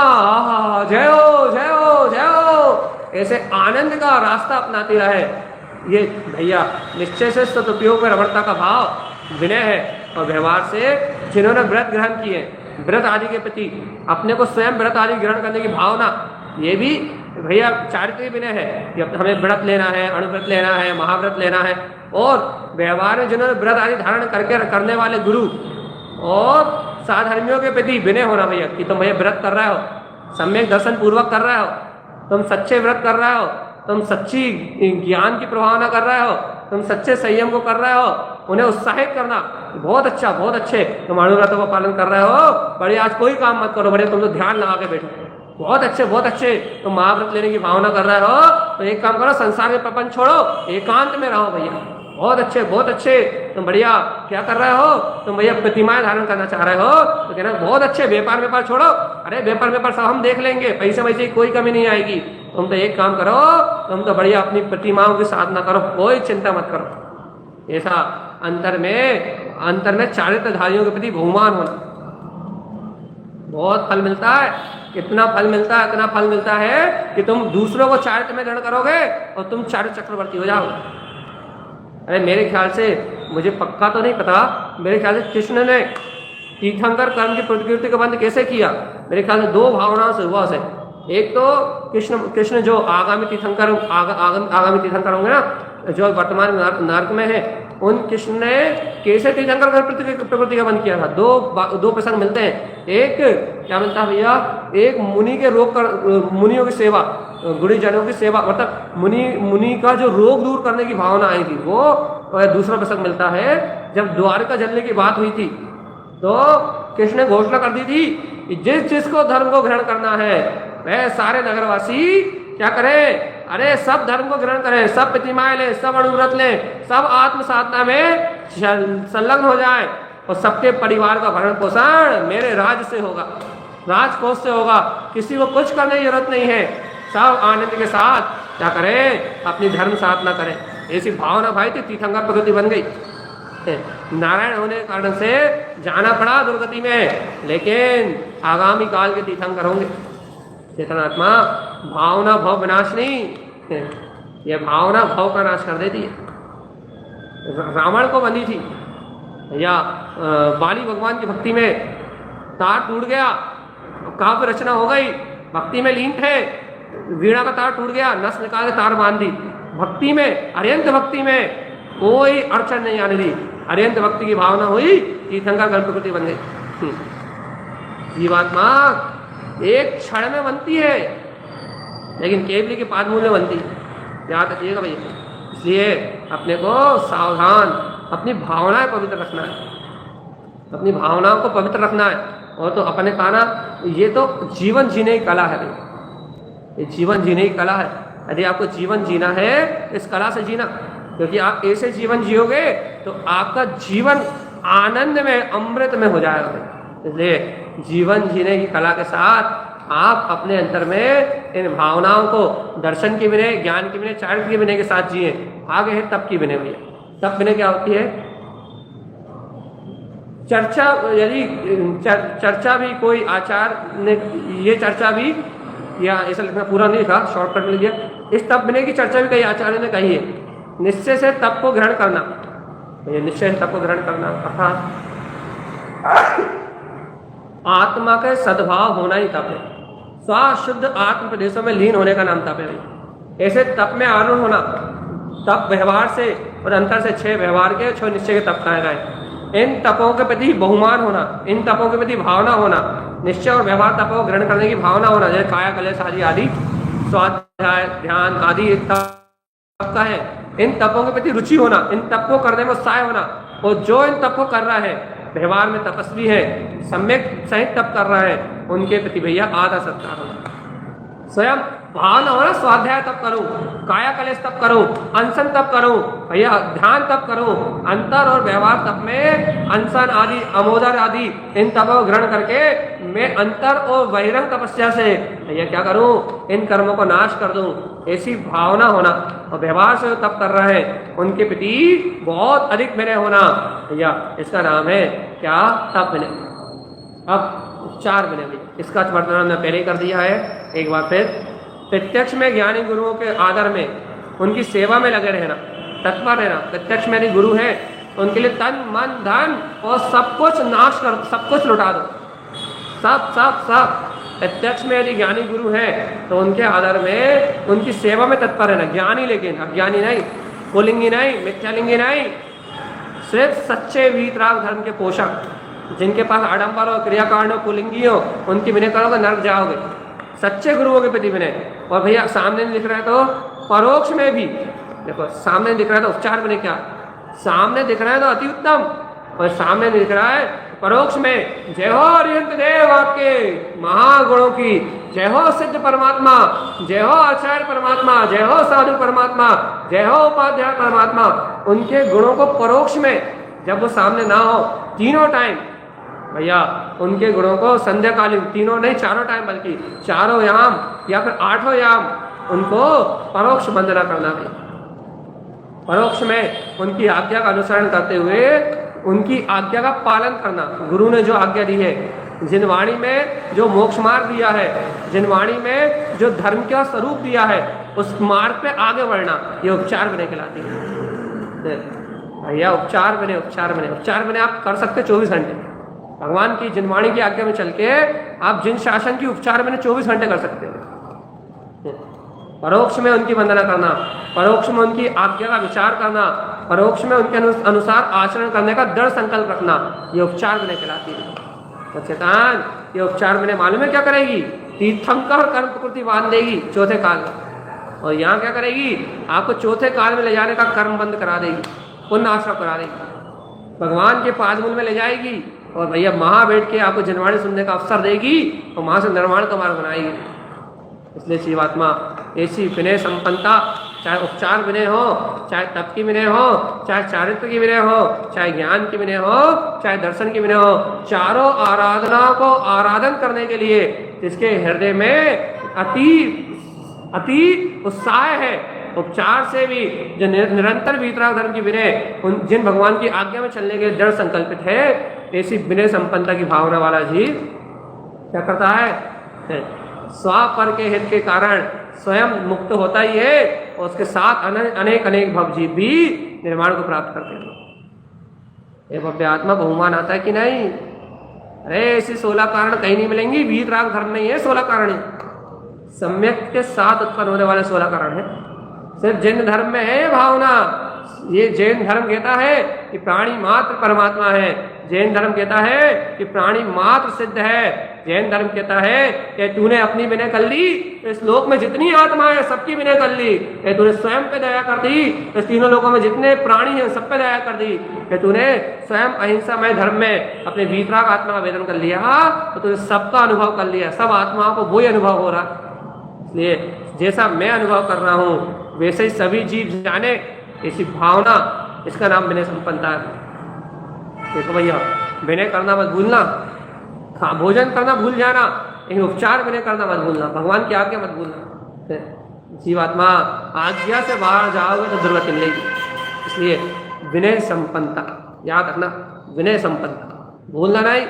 जय हो जय हो जय हो ऐसे आनंद का रास्ता अपनाती रहे। ये भैया निश्चय से सदुपयोग में रमणता का भाव विनय है। और व्यवहार से जिन्होंने व्रत ग्रहण किए, व्रत आदि के प्रति अपने को स्वयं व्रत आदि ग्रहण करने की भावना, ये भी भैया चारित्रिक विनय है कि हमें व्रत लेना है, अणुव्रत लेना है, महाव्रत लेना है। और व्यवहार में जिन्होंने व्रत आदि धारण करके करने वाले गुरु और साधर्मियों के प्रति विनय होना भैया कि तुम भैया व्रत कर रहे हो, सम्यक दर्शन पूर्वक कर रहे हो, तुम सच्चे व्रत कर रहे हो, तुम सच्ची ज्ञान की प्रभावना कर रहे हो, तुम सच्चे संयम को कर रहे हो, उन्हें उत्साहित करना बहुत अच्छा, बहुत अच्छे तुम अणुव्रतों का पालन कर रहे हो, बड़े आज कोई काम मत करो, बड़े तुम तो ध्यान लगा के बैठो, बहुत अच्छे, बहुत अच्छे तुम महाव्रत लेने की भावना कर रहे हो, तो एक काम करो, संसार के प्रपंच छोड़ो, एकांत में रहो भैया, बहुत अच्छे, बहुत अच्छे तुम बढ़िया क्या कर रहे हो, तुम भैया प्रतिमाएं धारण करना चाह रहे हो, तो कहना बहुत अच्छे, व्यापार छोड़ो, अरे व्यापार सब हम देख लेंगे, पैसे वैसे की कोई कमी नहीं आएगी, तुम तो एक काम करो, तुम तो बढ़िया अपनी प्रतिमाओं की साधना करो, कोई चिंता मत करो। ऐसा अंतर में चारित्रधारियों के प्रति बहुमान होना, बहुत फल मिलता है। कितना फल मिलता है, इतना फल मिलता है कि तुम दूसरों को चारित्र में ग्रहण करोगे और तुम चारित्र चक्रवर्ती हो जाओगे। अरे मेरे ख्याल से, मुझे पक्का तो नहीं पता, मेरे ख्याल से कृष्ण ने तीर्थंकर कर्म की प्रकृति का बंध कैसे किया, मेरे ख्याल से दो भावनाओं से हुआ से। एक तो कृष्ण जो आगामी तीर्थंकर होंगे ना, जो वर्तमान नरक में है, उन कृष्ण ने कैसे तीर्थंकर प्रकृति का बंध किया था। दो प्रसंग मिलते हैं। एक क्या मिलता है भैया, एक मुनि के मुनियों की सेवा, गुणीजनों की सेवा, मतलब मुनि का जो रोग दूर करने की भावना आई थी वो। दूसरा प्रसंग मिलता है जब द्वारका जलने की बात हुई थी, तो कृष्ण ने घोषणा कर दी थी कि जिसको धर्म को ग्रहण करना है वह सारे नगरवासी क्या करें, अरे सब धर्म को ग्रहण करें, सब प्रतिमाएं लें, सब अणुव्रत लें, सब आत्म साधना में संलग्न हो जाए, और सबके परिवार का भरण पोषण मेरे राज से होगा, राजकोष से होगा, किसी को कुछ करने की जरूरत नहीं है, सब आनंद के साथ क्या करें, अपनी धर्म साधना करें। ऐसी भावना भाई थी, तीर्थंकर प्रकृति बन गई। नारायण होने के कारण से जाना पड़ा दुर्गति में, लेकिन आगामी काल के तीर्थंकर होंगे। चेतनात्मा भावना भव विनाशनी, यह भावना भव का नाश कर देती है। रावण को बंधी थी या बाली भगवान की भक्ति में तार टूट गया, काव्य रचना हो गई, भक्ति में लीन थे, वीणा का तार टूट गया, नस निकाल के तार बांध दी, भक्ति में, अत्यंत भक्ति में कोई अड़चन नहीं आने दी, अत्यंत भक्ति की भावना हुई, तीर्थंकर गण प्रकृति बन गई। जीवात्मा एक क्षण में बनती है, लेकिन केवली के पाद मूल में बनती है, याद रखिएगा भैया। इसलिए अपने को सावधान, अपनी भावनाएं पवित्र रखना है, अपनी भावनाओं को पवित्र रखना है। और तो अपने कहा ना, ये तो जीवन जीने की कला है भैया, ये जीवन जीने की कला है। यदि आपको जीवन जीना है इस कला से जीना, क्योंकि आप ऐसे जीवन जियोगे तो आपका जीवन आनंद में, अमृत में हो जाएगा। इसलिए जीवन जीने की कला के साथ आप अपने अंतर में इन भावनाओं को दर्शन की विनय, ज्ञान की विनय, चारित्र की विनय के साथ जिए। आगे है तप की विनय भैया। तप विनय क्या होती है? चर्चा, यदि चर्चा भी कोई आचार्य ने, ये चर्चा भी, या ऐसा लिखना पूरा नहीं लिखा, शॉर्टकट में लिया, इस तप विनय की चर्चा भी कई आचार्य ने कही है। निश्चय से तप को ग्रहण करना, निश्चय से तप को ग्रहण करना अर्थात आत्मा के सद्भाव होना ही तप है। स्वशुद्ध आत्म प्रदेशों में लीन होने का नाम तप है। ऐसे तप में आरूढ़ होना, तप व्यवहार से और अंतर से 6 व्यवहार के 6 निश्चय के तप कहे गए। इन तपों के प्रति बहुमान होना, इन तपों के प्रति भावना होना, निश्चय और व्यवहार तपों को ग्रहण करने की भावना होना, जैसे काया कलेश आदि स्वाध्याय ध्यान आदि तप का है। इन तपों के प्रति रुचि होना, इन तप को करने में उत्साह होना, और जो इन तप को कर रहा है, व्यवहार में तपस्वी है, सम्यक सहित तप कर रहा है, उनके प्रति भैया आदर सत्कार होना। स्वयं भावना होना, स्वाध्याय तप करूं, काया कलेश तप करूं, अनशन तप करूं, भैया ध्यान तप करूं, अंतर और व्यवहार तप में अनशन आदि, अमोदर आदि इन तपों को ग्रहण करके मैं अंतर और बहिरंग तपस्या से भैया क्या करूं, इन कर्मों को नाश कर दूं, ऐसी भावना होना। और व्यवहार से तप कर रहे हैं उनके प्रति बहुत अधिक विनय होना, भैया इसका नाम है क्या? तप विनय। अब 4 विनय, इसका वर्णन हमने पहले ही कर दिया है, एक बार फिर प्रत्यक्ष में ज्ञानी गुरुओं के आदर में, उनकी सेवा में लगे रहना, तत्पर रहना। प्रत्यक्ष में यदि गुरु है तो उनके लिए तन मन धन और सब कुछ नाश कर, सब कुछ लुटा दो, सब सब सब। प्रत्यक्ष में यदि ज्ञानी गुरु है तो उनके आदर में, उनकी सेवा में तत्पर रहना। ज्ञानी लेकिन अज्ञानी नहीं, पुल्लिंगी नहीं, मिथ्यालिंगी नहीं, सिर्फ सच्चे वीतराग धर्म के पोषक, जिनके पास आडंबर हो, क्रियाकांड हो, पुल्लिंगी हो, उनकी विनय करोगे नर्क जाओगे। सच्चे गुरुओं के प्रति विनय। और भैया सामने नहीं दिख रहा है तो परोक्ष में भी देखो, सामने दिख रहा है तो उपचार विनय क्या, सामने दिख रहा है तो अति उत्तम, और सामने नहीं दिख रहा है परोक्ष में जय हो अरिहंत देव आपके महागुणों की, जय हो सिद्ध परमात्मा, जय हो आचार्य परमात्मा, जय हो साधु परमात्मा, जय हो उपाध्याय परमात्मा। उनके गुणों को परोक्ष में जब वो सामने ना हो, तीनों टाइम भैया उनके गुणों को संध्याकालीन, तीनों नहीं चारों टाइम, बल्कि चारों याम या फिर 8 याम उनको परोक्ष वंदना करना है। परोक्ष में उनकी आज्ञा का अनुसरण करते हुए उनकी आज्ञा का पालन करना। गुरु ने जो आज्ञा दी है, जिन वाणी में जो मोक्ष मार्ग दिया है, जिन वाणी में जो धर्म का स्वरूप दिया है, उस मार्ग पे आगे बढ़ना, ये उपचार विनय कहलाती है भैया। उपचार विनय, उपचार विनय, उपचार विनय आप कर सकते 24 घंटे। भगवान की जिन वाणी की आज्ञा में चल के आप जिन शासन की उपचार विनय 24 घंटे कर सकते हो। परोक्ष में उनकी वंदना करना, परोक्ष में उनकी आज्ञा का विचार करना, परोक्ष में उनके अनुसार आचरण करने का दृढ़ संकल्प रखना, ये उपचार विनय कहलाती है। तो चेतन ये उपचार विनय मालूम है क्या करेगी? तीर्थंकर कर्म प्रकृति बांध देगी चौथे काल में। और यहाँ क्या करेगी? आपको चौथे काल में ले जाने का कर्म बंद करा देगी, पुण्य आश्रम करा देगी, भगवान के पादमूल में ले जाएगी, और भैया वहां बैठ के आपको जनवाणी सुनने का अवसर देगी, और वहां से निर्वाण का मार्ग बनाएगी। इसलिए जीवात्मा ऐसी विनय संपन्नता, चाहे उपचार विनय हो, चाहे तप की विनय हो, चाहे चारित्र की विनय हो, चाहे ज्ञान की विनय हो, चाहे दर्शन की विनय हो, चारों आराधना को आराधन करने के लिए जिसके हृदय में अति उत्साह है, उपचार से भी जो निरंतर वीतराग धर्म की विनय, जिन भगवान की आज्ञा में चलने के लिए दृढ़ संकल्पित है, ऐसी विनय संपन्नता की भावना वाला जीव क्या करता है? स्वापर के हित के कारण स्वयं मुक्त होता ही है, और उसके साथ अनेक अनेक भवजीव भी निर्माण को प्राप्त करते हैं। ये भव्य आत्मा बहुमान आता है कि नहीं? अरे ऐसी 16 कारण कहीं नहीं मिलेंगी, वीतराग धर्म में ही है 16 कारण है। सम्यक के साथ उत्पन्न होने वाले 16 कारण है। सिर्फ जैन धर्म में है ये भावना। ये जैन धर्म कहता है कि प्राणी मात्र परमात्मा है, जैन धर्म कहता है कि प्राणी मात्र सिद्ध है, जैन धर्म कहता है कि तूने अपनी विनय कर ली तो इस लोक में जितनी आत्मा है सबकी विनय कर ली, कि तूने स्वयं पे दया कर दी तो इस तीनों लोकों में जितने प्राणी हैं सब पे दया कर दी, कि तूने स्वयं अहिंसामय धर्म में अपने वीतराग आत्मा का वेदन कर लिया, तो तूने सबका अनुभव कर लिया, सब आत्माओं को वही अनुभव हो रहा। इसलिए जैसा मैं अनुभव कर रहा हूँ वैसे ही सभी जीव जाने, ऐसी भावना, इसका नाम विनय संपन्नता है। देखो भैया विनय करना मत भूलना, भोजन करना भूल जाना, लेकिन उपचार विनय करना मत भूलना, भगवान की आज्ञा मत भूलना। जीवात्मा आज्ञा से बाहर जाओगे तो दुर्गति मिलेगी। इसलिए विनय संपन्नता याद रखना, विनय संपन्नता भूलना नहीं।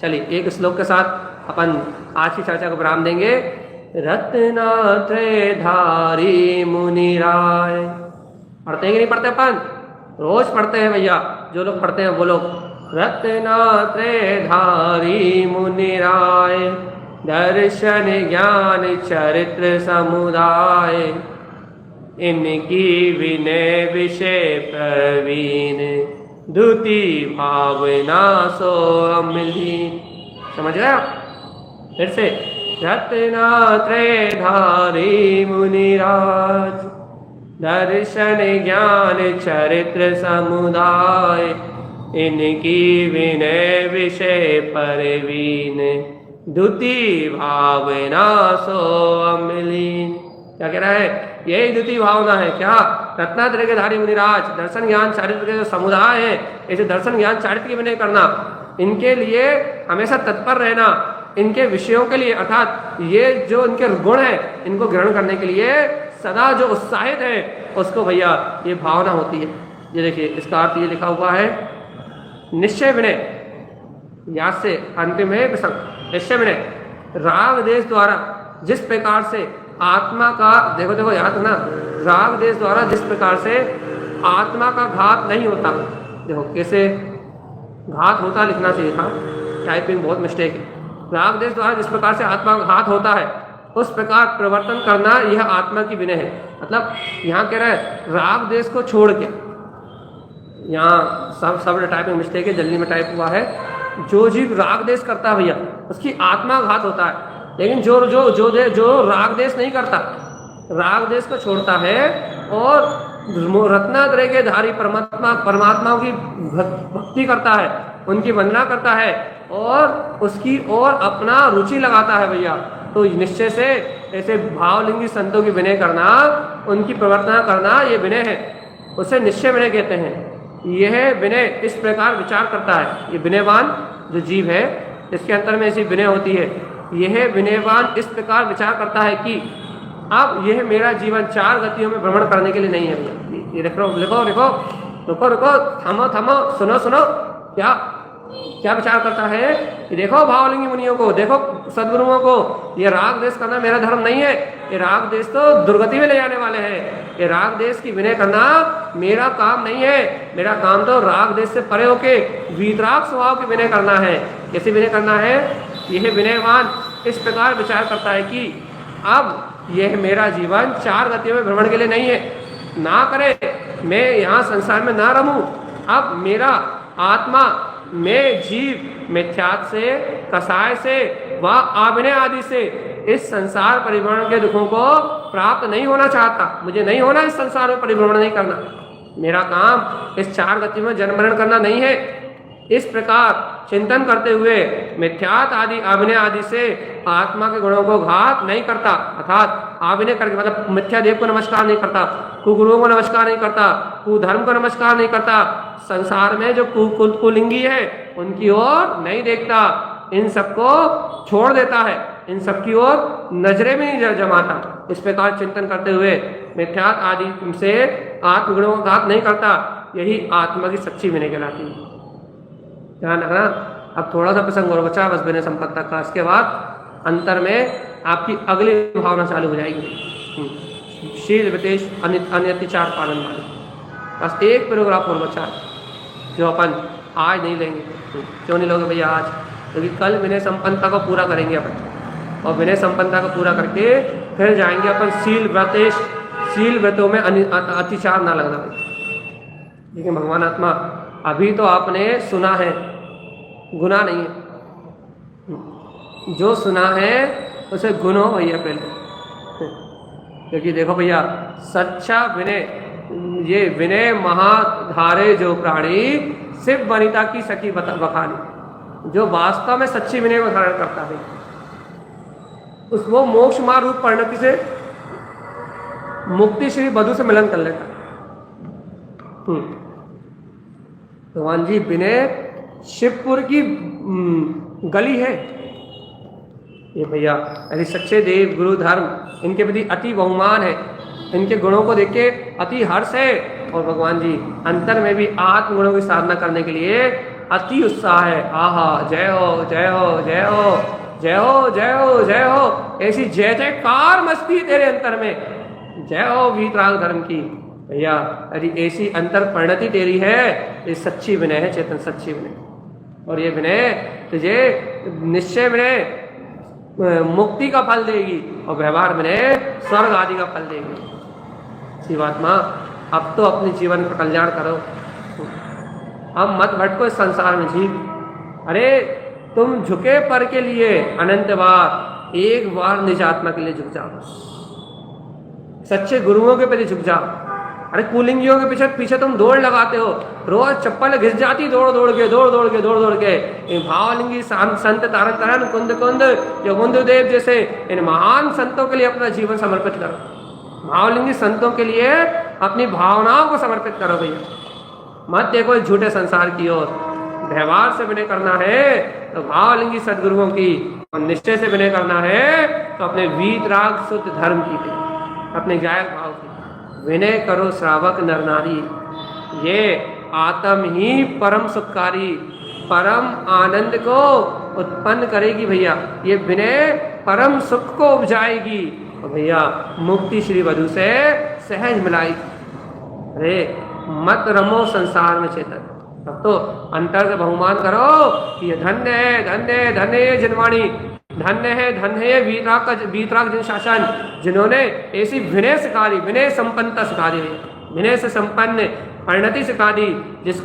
चलिए एक श्लोक के साथ अपन आज की चर्चा को विराम देंगे। रत्नात्रय धारी मुनिराय, पढ़ते हैं कि नहीं पढ़ते? अपन रोज पढ़ते हैं भैया, जो लोग पढ़ते हैं वो लोग। रत्नात्रय धारी मुनिराय, दर्शन ज्ञान चरित्र समुदाय, इनकी विनय विषय प्रवीण, द्युति भावना सो अमलीन। समझ गया? फिर से रत्नात्रय धारी मुनिराज, दर्शन ज्ञान चरित्र समुदाय, इनकी विनय विषय परवीन, द्युति भावना सो अमलीन। क्या कह रहा है? यही द्युति भावना है। क्या? रत्नात्रय के धारी मुनिराज, दर्शन ज्ञान चारित्र के जो समुदाय है, ऐसे दर्शन ज्ञान चारित्र की विनय करना, इनके लिए हमेशा तत्पर रहना, इनके विषयों के लिए, अर्थात ये जो इनके गुण है इनको ग्रहण करने के लिए सदा जो उत्साहित है, उसको भैया ये भावना होती है। ये देखिए इसका अर्थ ये लिखा हुआ है, निश्चय विनय, याद से अंतिम है प्रसंग। निश्चय विनय राग देश द्वारा जिस प्रकार से आत्मा का देखो देखो याद ना, राग देश द्वारा जिस प्रकार से आत्मा का घात नहीं होता, देखो कैसे घात होता लिखना चाहिए था, टाइपिंग बहुत मिस्टेक है। राग देश द्वारा जिस प्रकार से आत्मा का घात होता है उस प्रकार प्रवर्तन करना यह आत्मा की विनय है। मतलब यहाँ कह रहा है राग देश को छोड़ के, यहाँ सब टाइपिंग मिस्टेक है, जल्दी में टाइप हुआ है। जो जीव राग देश करता है भैया उसकी आत्मा घात होता है, लेकिन जो राग देश नहीं करता, राग देश को छोड़ता है और रत्नात्रय के धारी परमात्मा की भक्ति करता है, उनकी वंदना करता है और उसकी ओर अपना रुचि लगाता है भैया, तो निश्चय से ऐसे भावलिंगी संतों की विनय करना, उनकी प्रवर्तना करना, ये विनय है, उसे निश्चय विनय कहते हैं। यह विनय इस प्रकार विचार करता है, ये विनयवान जो जीव है इसके अंतर में ऐसी विनय होती है, यह विनयवान इस प्रकार विचार करता है कि अब यह मेरा जीवन 4 गतियों में भ्रमण करने के लिए नहीं है भैया। ये लिखो, थमो, सुनो, क्या विचार करता है कि देखो भावलिंगी मुनियों को, देखो सद्गुरुओं को, ये राग देश करना मेरा धर्म नहीं है, ये राग देश तो दुर्गति में ले जाने वाले हैं, ये राग देश की विनय करना मेरा काम नहीं है, मेरा काम तो राग देश से परे होके वीतराग स्वभाव की विनय करना है। कैसे विनय करना है? यह विनयवान इस प्रकार विचार करता है कि अब यह मेरा जीवन 4 गतियों में भ्रमण के लिए नहीं है, ना करे, मैं यहाँ संसार में ना रहूं, अब मेरा आत्मा मैं जीव मिथ्यात्व से, कसाय से व आविनय आदि से इस संसार परिभ्रमण के दुखों को प्राप्त नहीं होना चाहता, मुझे नहीं होना इस संसार में परिभ्रमण नहीं करना, मेरा काम इस 4 गति में जन्म मरण करना नहीं है। इस प्रकार चिंतन करते हुए मिथ्यात्व आदि अभिनय आदि से आत्मा के गुणों को घात नहीं करता, अर्थात अभिनय करके मतलब मिथ्या देव को नमस्कार नहीं करता, कुगुरुओं को नमस्कार नहीं करता, कुधर्म को नमस्कार नहीं करता, संसार में जो कुलिंगी है उनकी ओर नहीं देखता, इन सबको छोड़ देता है, इन सबकी ओर नजरें भी नहीं जमाता। इस प्रकार चिंतन करते हुए मिथ्यात्व आदि से आत्मगुणों का घात नहीं करता, यही आत्मा की सच्ची विनय कहलाती है। ध्यान रखना। अब थोड़ा सा प्रसंग और बचा बस विनय संपत्ता का, इसके बाद अंतर में आपकी अगली भावना चालू हो जाएगी, शील विदेश अनतिचार पालन वाली। बस एक पैराग्राफ और बचा जो अपन आज नहीं लेंगे। क्यों नहीं लोगे भैया आज? क्योंकि कल विनय संपन्नता को पूरा करेंगे अपन, और विनय संपन्नता को पूरा करके फिर जाएंगे अपन शील व्रतेश, शील व्रतों में अतिचार ना लगना भाई। लेकिन भगवान आत्मा अभी तो आपने सुना है, गुनाह नहीं है, जो सुना है उसे गुण हो भैया पहले। क्योंकि देखो भैया सच्चा विनय, ये विनय महाधारे जो प्राणी शिव वनिता की सखी बखानी, जो वास्तव में सच्ची विनय को धारण करता है उस वो मोक्ष मार्ग रूप परिणति से मुक्ति श्री वधु से मिलन कर लेता। भगवान जी विनय शिवपुर की गली है ये भैया। यदि सच्चे देव गुरु धर्म इनके प्रति अति बहुमान है, इनके गुणों को देख के अति हर्ष है, और भगवान जी अंतर में भी आत्म गुणों की साधना करने के लिए अति उत्साह है। आहा जय हो जय हो जय हो जय हो जय हो जय हो, ऐसी जय जयकार मस्ती तेरे अंतर में, जय हो वीतराग धर्म की भैया। यदि ऐसी अंतर परिणति तेरी है, ये सच्ची विनय है चेतन, सच्ची विनय। और ये विनय तुझे निश्चय विनय मुक्ति का फल देगी, और व्यवहार विनय स्वर्ग आदि का फल देगी। शिवात्मा अब तो अपने जीवन का कल्याण करो, अब मत भटको इस संसार में जीव। अरे तुम झुके पर के लिए अनंत बार, एक बार निज आत्मा के लिए झुक जाओ, सच्चे गुरुओं के प्रति झुक जाओ। अरे कुलिंगियों के पीछे तुम दौड़ लगाते हो, रोज चप्पल घिस जाती दौड़ दौड़ के। इन भावलिंगी संत तारन तारन कुंद कुंद यमुंद देव जैसे इन महान संतों के लिए अपना जीवन समर्पित करो। भावलिंगी संतों के लिए अपनी भावनाओं को समर्पित करो भैया। मत देखो झूठे संसार की ओर, व्यवहार से विनय करना है तो भावलिंगी सदगुरुओं की, और निश्चय से विनय करना है तो अपने वीतराग शुद्ध धर्म की, अपने गायक भाव की। विनय करो श्रावक नर नारी, ये आत्म ही परम सुखकारी, परम आनंद को उत्पन्न करेगी भैया। ये विनय परम सुख को उपजाएगी, और भैया मुक्ति श्री वधु से सहज मिलाई। अरे मत रमो संसार में चेतन, अब तो अंतर से बहुमान करो कि ये धन्य है, धन्य है, धन्य है जिनवाणी, धन्य है वीतराग जिन शासन, जिन्होंने ऐसी विनय सिखा दी, विनय संपन्नता सिखा दी, विनय से संपन्न परिणति सिखा दी,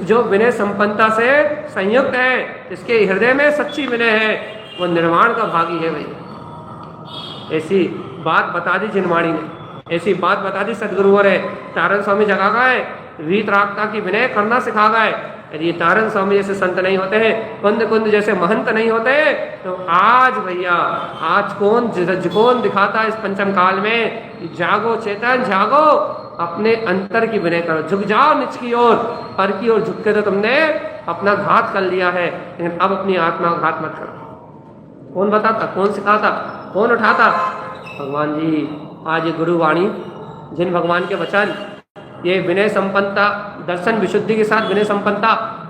जो विनय संपन्नता से संयुक्त है, जिसके हृदय में सच्ची विनय है, वो निर्वाण का भागी है। भाई ऐसी बात बता दी जिनवाणी ने, ऐसी बात बता दी सदगुरुओं ने। तारण स्वामी जगा गए, वीतरागता की विनय करना सिखा गए। यदि तारण स्वामी जैसे संत नहीं होते हैं, कुंद जैसे महंत नहीं होते, तो आज भैया आज कौन दिखाता इस पंचम काल में, जागो चेतन जागो, अपने अंतर की विनय करो, झुक जाओ निच की ओर, पर की ओर झुक के तो तुमने अपना घात कर लिया है, लेकिन अब अपनी आत्मा का घात मत करो। कौन बताता, कौन सिखाता, कौन उठाता? भगवान जी। आज ये गुरुवाणी, जिन भगवान के वचन, ये विनय संपन्नता, दर्शन विशुद्धि के साथ विनय संपन्नता,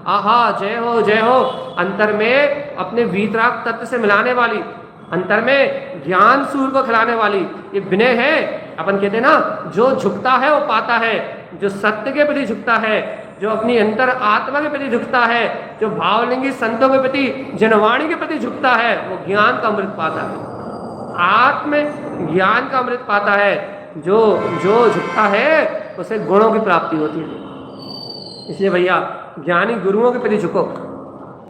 आहा जय हो, अंतर में अपने वीतराग तत्व से मिलाने वाली, अंतर में ज्ञान सूर्य को खिलाने वाली ये विनय है। अपन कहते हैं ना, जो झुकता है वो पाता है, जो सत्य के प्रति झुकता है, जो अपनी अंतर आत्मा के प्रति झुकता है, जो भावलिंगी संतों के प्रति, जनवाणी के प्रति झुकता है, वो ज्ञान का अमृत पाता है, आत्म ज्ञान का अमृत पाता है। जो झुकता है उसे गुणों की प्राप्ति होती है। इसलिए भैया ज्ञानी गुरुओं के प्रति झुको,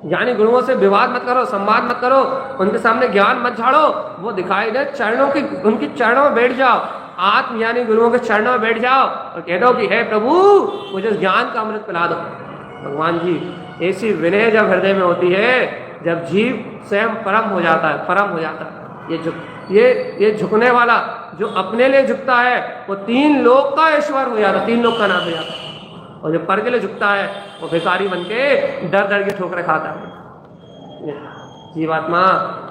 ज्ञानी गुरुओं से विवाद मत करो, संवाद मत करो, उनके सामने ज्ञान मत झाड़ो, वो दिखाई दे चरणों की, उनकी चरणों में बैठ जाओ, आत्मज्ञानी गुरुओं के चरणों में बैठ जाओ और कह दो कि हे प्रभु मुझे ज्ञान का अमृत पिला दो। भगवान जी, ऐसी विनय जब हृदय में होती है, जब जीव स्वयं परम हो जाता है, परम हो जाता है। ये झुकने वाला जो अपने लिए झुकता है, वो 3 लोक का ईश्वर हो जाता, 3 लोक का नाथ हो जाता है। और जो पर के लिए झुकता है, वो भिखारी बन के डर के ठोकरे खाता है। जीवात्मा,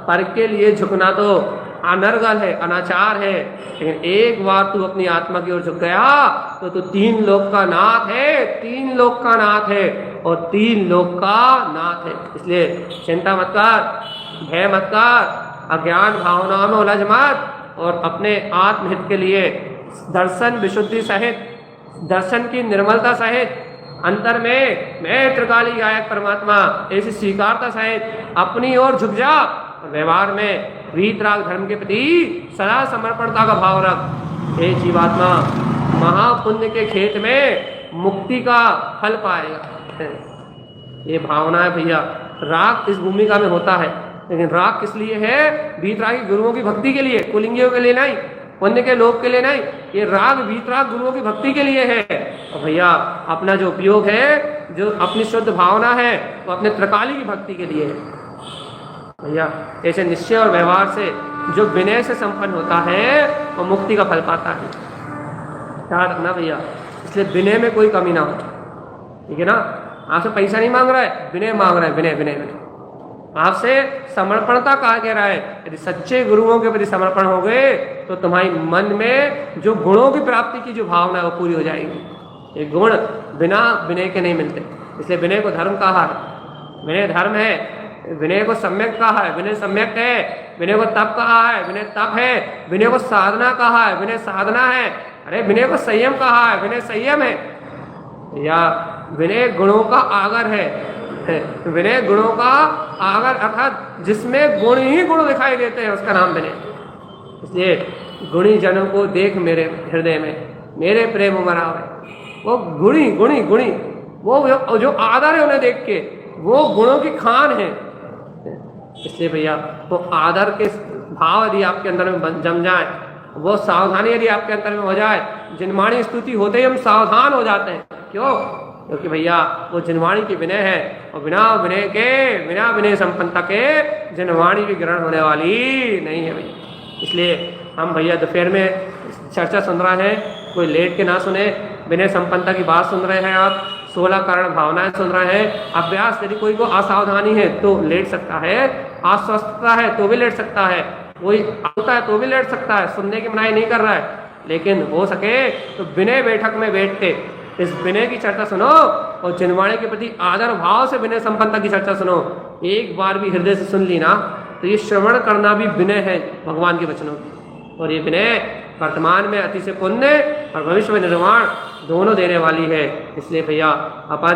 पर के लिए झुकना तो अनर्गल है, अनाचार है, लेकिन एक बार तू अपनी आत्मा की ओर झुक गया तो तू 3 लोक का नाथ है, 3 लोक का नाथ है और 3 लोक का नाथ है। इसलिए चिंता मत कर, भय मत कर, अज्ञान भावनाओं में उलझ मत, और अपने आत्महित के लिए दर्शन विशुद्धि सहित, दर्शन की निर्मलता सहित, अंतर में मैं त्रिकाली गायक परमात्मा ऐसी स्वीकारता सहित अपनी ओर झुक जा, और व्यवहार में वीतराग धर्म के प्रति सदा समर्पणता का भाव रख। हे जीवात्मा, महापुण्य के खेत में मुक्ति का फल पाएगा। ये भावना है भैया। राग इस भूमिका में होता है, लेकिन राग किस लिए है? वीतरागी गुरुओं की भक्ति के लिए, कुलिंगियों के लिए नहीं, पुण्य के लोक के लिए नहीं। ये राग वीतराग गुरुओं की भक्ति के लिए है। और भैया अपना जो उपयोग है, जो अपनी शुद्ध भावना है, वो अपने त्रिकाली की भक्ति के लिए है। भैया ऐसे निश्चय और व्यवहार से जो विनय से संपन्न होता है, वो मुक्ति का फल पाता है। याद रखना भैया, इसलिए विनय में कोई कमी ना हो, ठीक है ना? आपसे पैसा नहीं मांग रहा है, विनय मांग रहा है, विनय विनय विनय। आपसे समर्पणता कहा गया है। यदि सच्चे गुरुओं के प्रति समर्पण हो गए तो तुम्हारी मन में जो गुणों की प्राप्ति की जो भावना है वो पूरी हो जाएगी। ये गुण बिना विनय के नहीं मिलते, इसलिए विनय को धर्म कहा है। विनय धर्म है, विनय को सम्यक कहा है, विनय सम्यक है। विनय को तप कहा है, विनय तप है। विनय को साधना कहा है, विनय साधना है। अरे विनय को संयम कहा है, विनय संयम है। या विनय गुणों का आगर है, विनय गुणों का आगर, अर्थात जिसमें गुण ही गुण दिखाई देते हैं, उसका नाम विनय। इसलिए गुणी जनों को देख मेरे हृदय में, मेरे प्रेम उमरावे। वो गुणी गुणी गुणी, वो जो आदर है उन्हें देख के, वो गुणों की खान है। इसलिए भैया वो आदर के भाव यदि आपके अंदर में जम जाए, वो सावधानी यदि आपके अंदर में हो जाए, जिनवाणी स्तुति होते ही हम सावधान हो जाते हैं। क्यों? क्योंकि भैया वो जिनवाणी की विनय है, और बिना विनय संपन्नता के जिनवाणी भी ग्रहण होने वाली नहीं है भैया। इसलिए हम भैया दोपहर में चर्चा सुन रहे हैं, कोई लेट के ना सुने। विनय संपन्नता की बात सुन रहे हैं आप, 16 कारण भावनाएं सुन रहे हैं। अभ्यास यदि कोई को असावधानी है तो लेट सकता है, अस्वस्थता है तो भी लेट सकता है, कोई आता है तो भी लेट सकता है। सुनने की मनाही नहीं कर रहा है, लेकिन हो सके तो विनय बैठक में बैठते इस विनय की चर्चा सुनो, और जिनवाणी के प्रति आदर भाव से विनय संपन्नता की चर्चा सुनो। एक बार भी हृदय से सुन ली ना, तो ये श्रवण करना भी विनय है भगवान के वचनों की। और ये विनय वर्तमान में अति से पुण्य और भविष्य में निर्वाण दोनों देने वाली है। इसलिए भैया अपन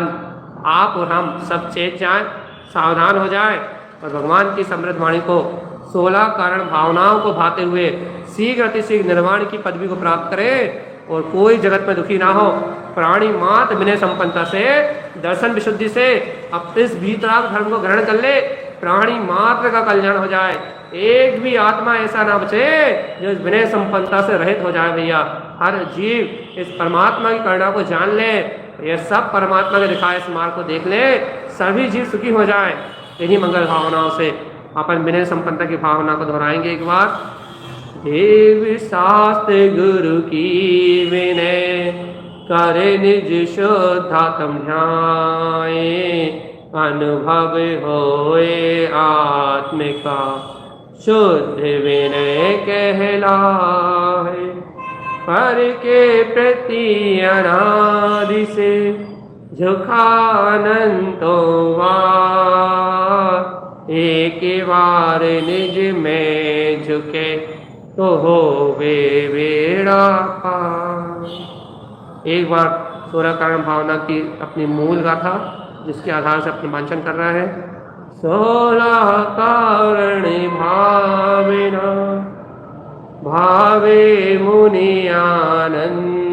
आप और हम सब चेत जाएं, सावधान हो जाएं और भगवान की समृद्ध वाणी को 16 कारण भावनाओं को भाते हुए शीघ्र अतिशीघ्र निर्वाण की पदवी को प्राप्त करें और कोई जगत में दुखी ना हो। प्राणी मात्र विनय संपन्नता से, दर्शन विशुद्धि से अब इस भीतराग धर्म को ग्रहण कर ले, प्राणी मात्र का कल्याण हो जाए। एक भी आत्मा ऐसा ना बचे जो इस विनय संपन्नता से रहित हो जाए। भैया हर जीव इस परमात्मा की करुणा को जान ले, यह सब परमात्मा के दिखाए इस मार्ग को देख ले, सभी जीव सुखी हो जाए। इन्हीं मंगल भावनाओं से अपन विनय संपन्नता की भावना को दोहराएंगे एक बार। देव शास्त्र गुरु की विनय करे निज शुद्धात्म ध्याये, अनुभव होए आत्मिका शुद्ध विनय कहलाए। पर के प्रति अनादि से झुकानंतो वार, एक बार निज में झुके तो हो वे बेड़ा पार। एक बार 16 कारण भावना की अपनी मूल गाथा जिसके आधार से अपने वांचन कर रहा है। 16 कारण भाविना भावे मुनि आनंदे,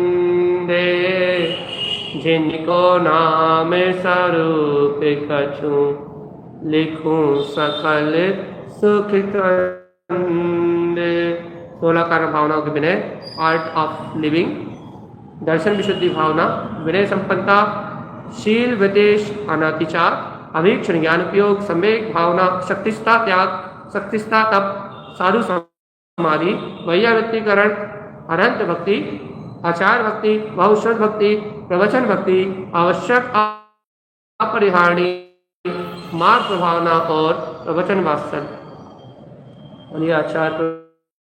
जिनको नाम स्वरूप कछु लिखूं सकल सुख कंदे। 16 कारण भावनाओं के विनय, आर्ट ऑफ लिविंग। दर्शन विशुद्धि भावना, विनय संपन्नता, शील विदेश अनातिचार, अभीक्षण ज्ञान उपयोग, सम्यक भावना, शक्तिस्था त्याग, शक्तिस्था तप, साधु समाधि, वैयावृत्तिकरण, अनंत भक्ति, आचार भक्ति, बहुश्रुत भक्ति, प्रवचन भक्ति, आवश्यक अपरिहार्य मार्ग प्रभावना और प्रवचन वात्सल्य। आचार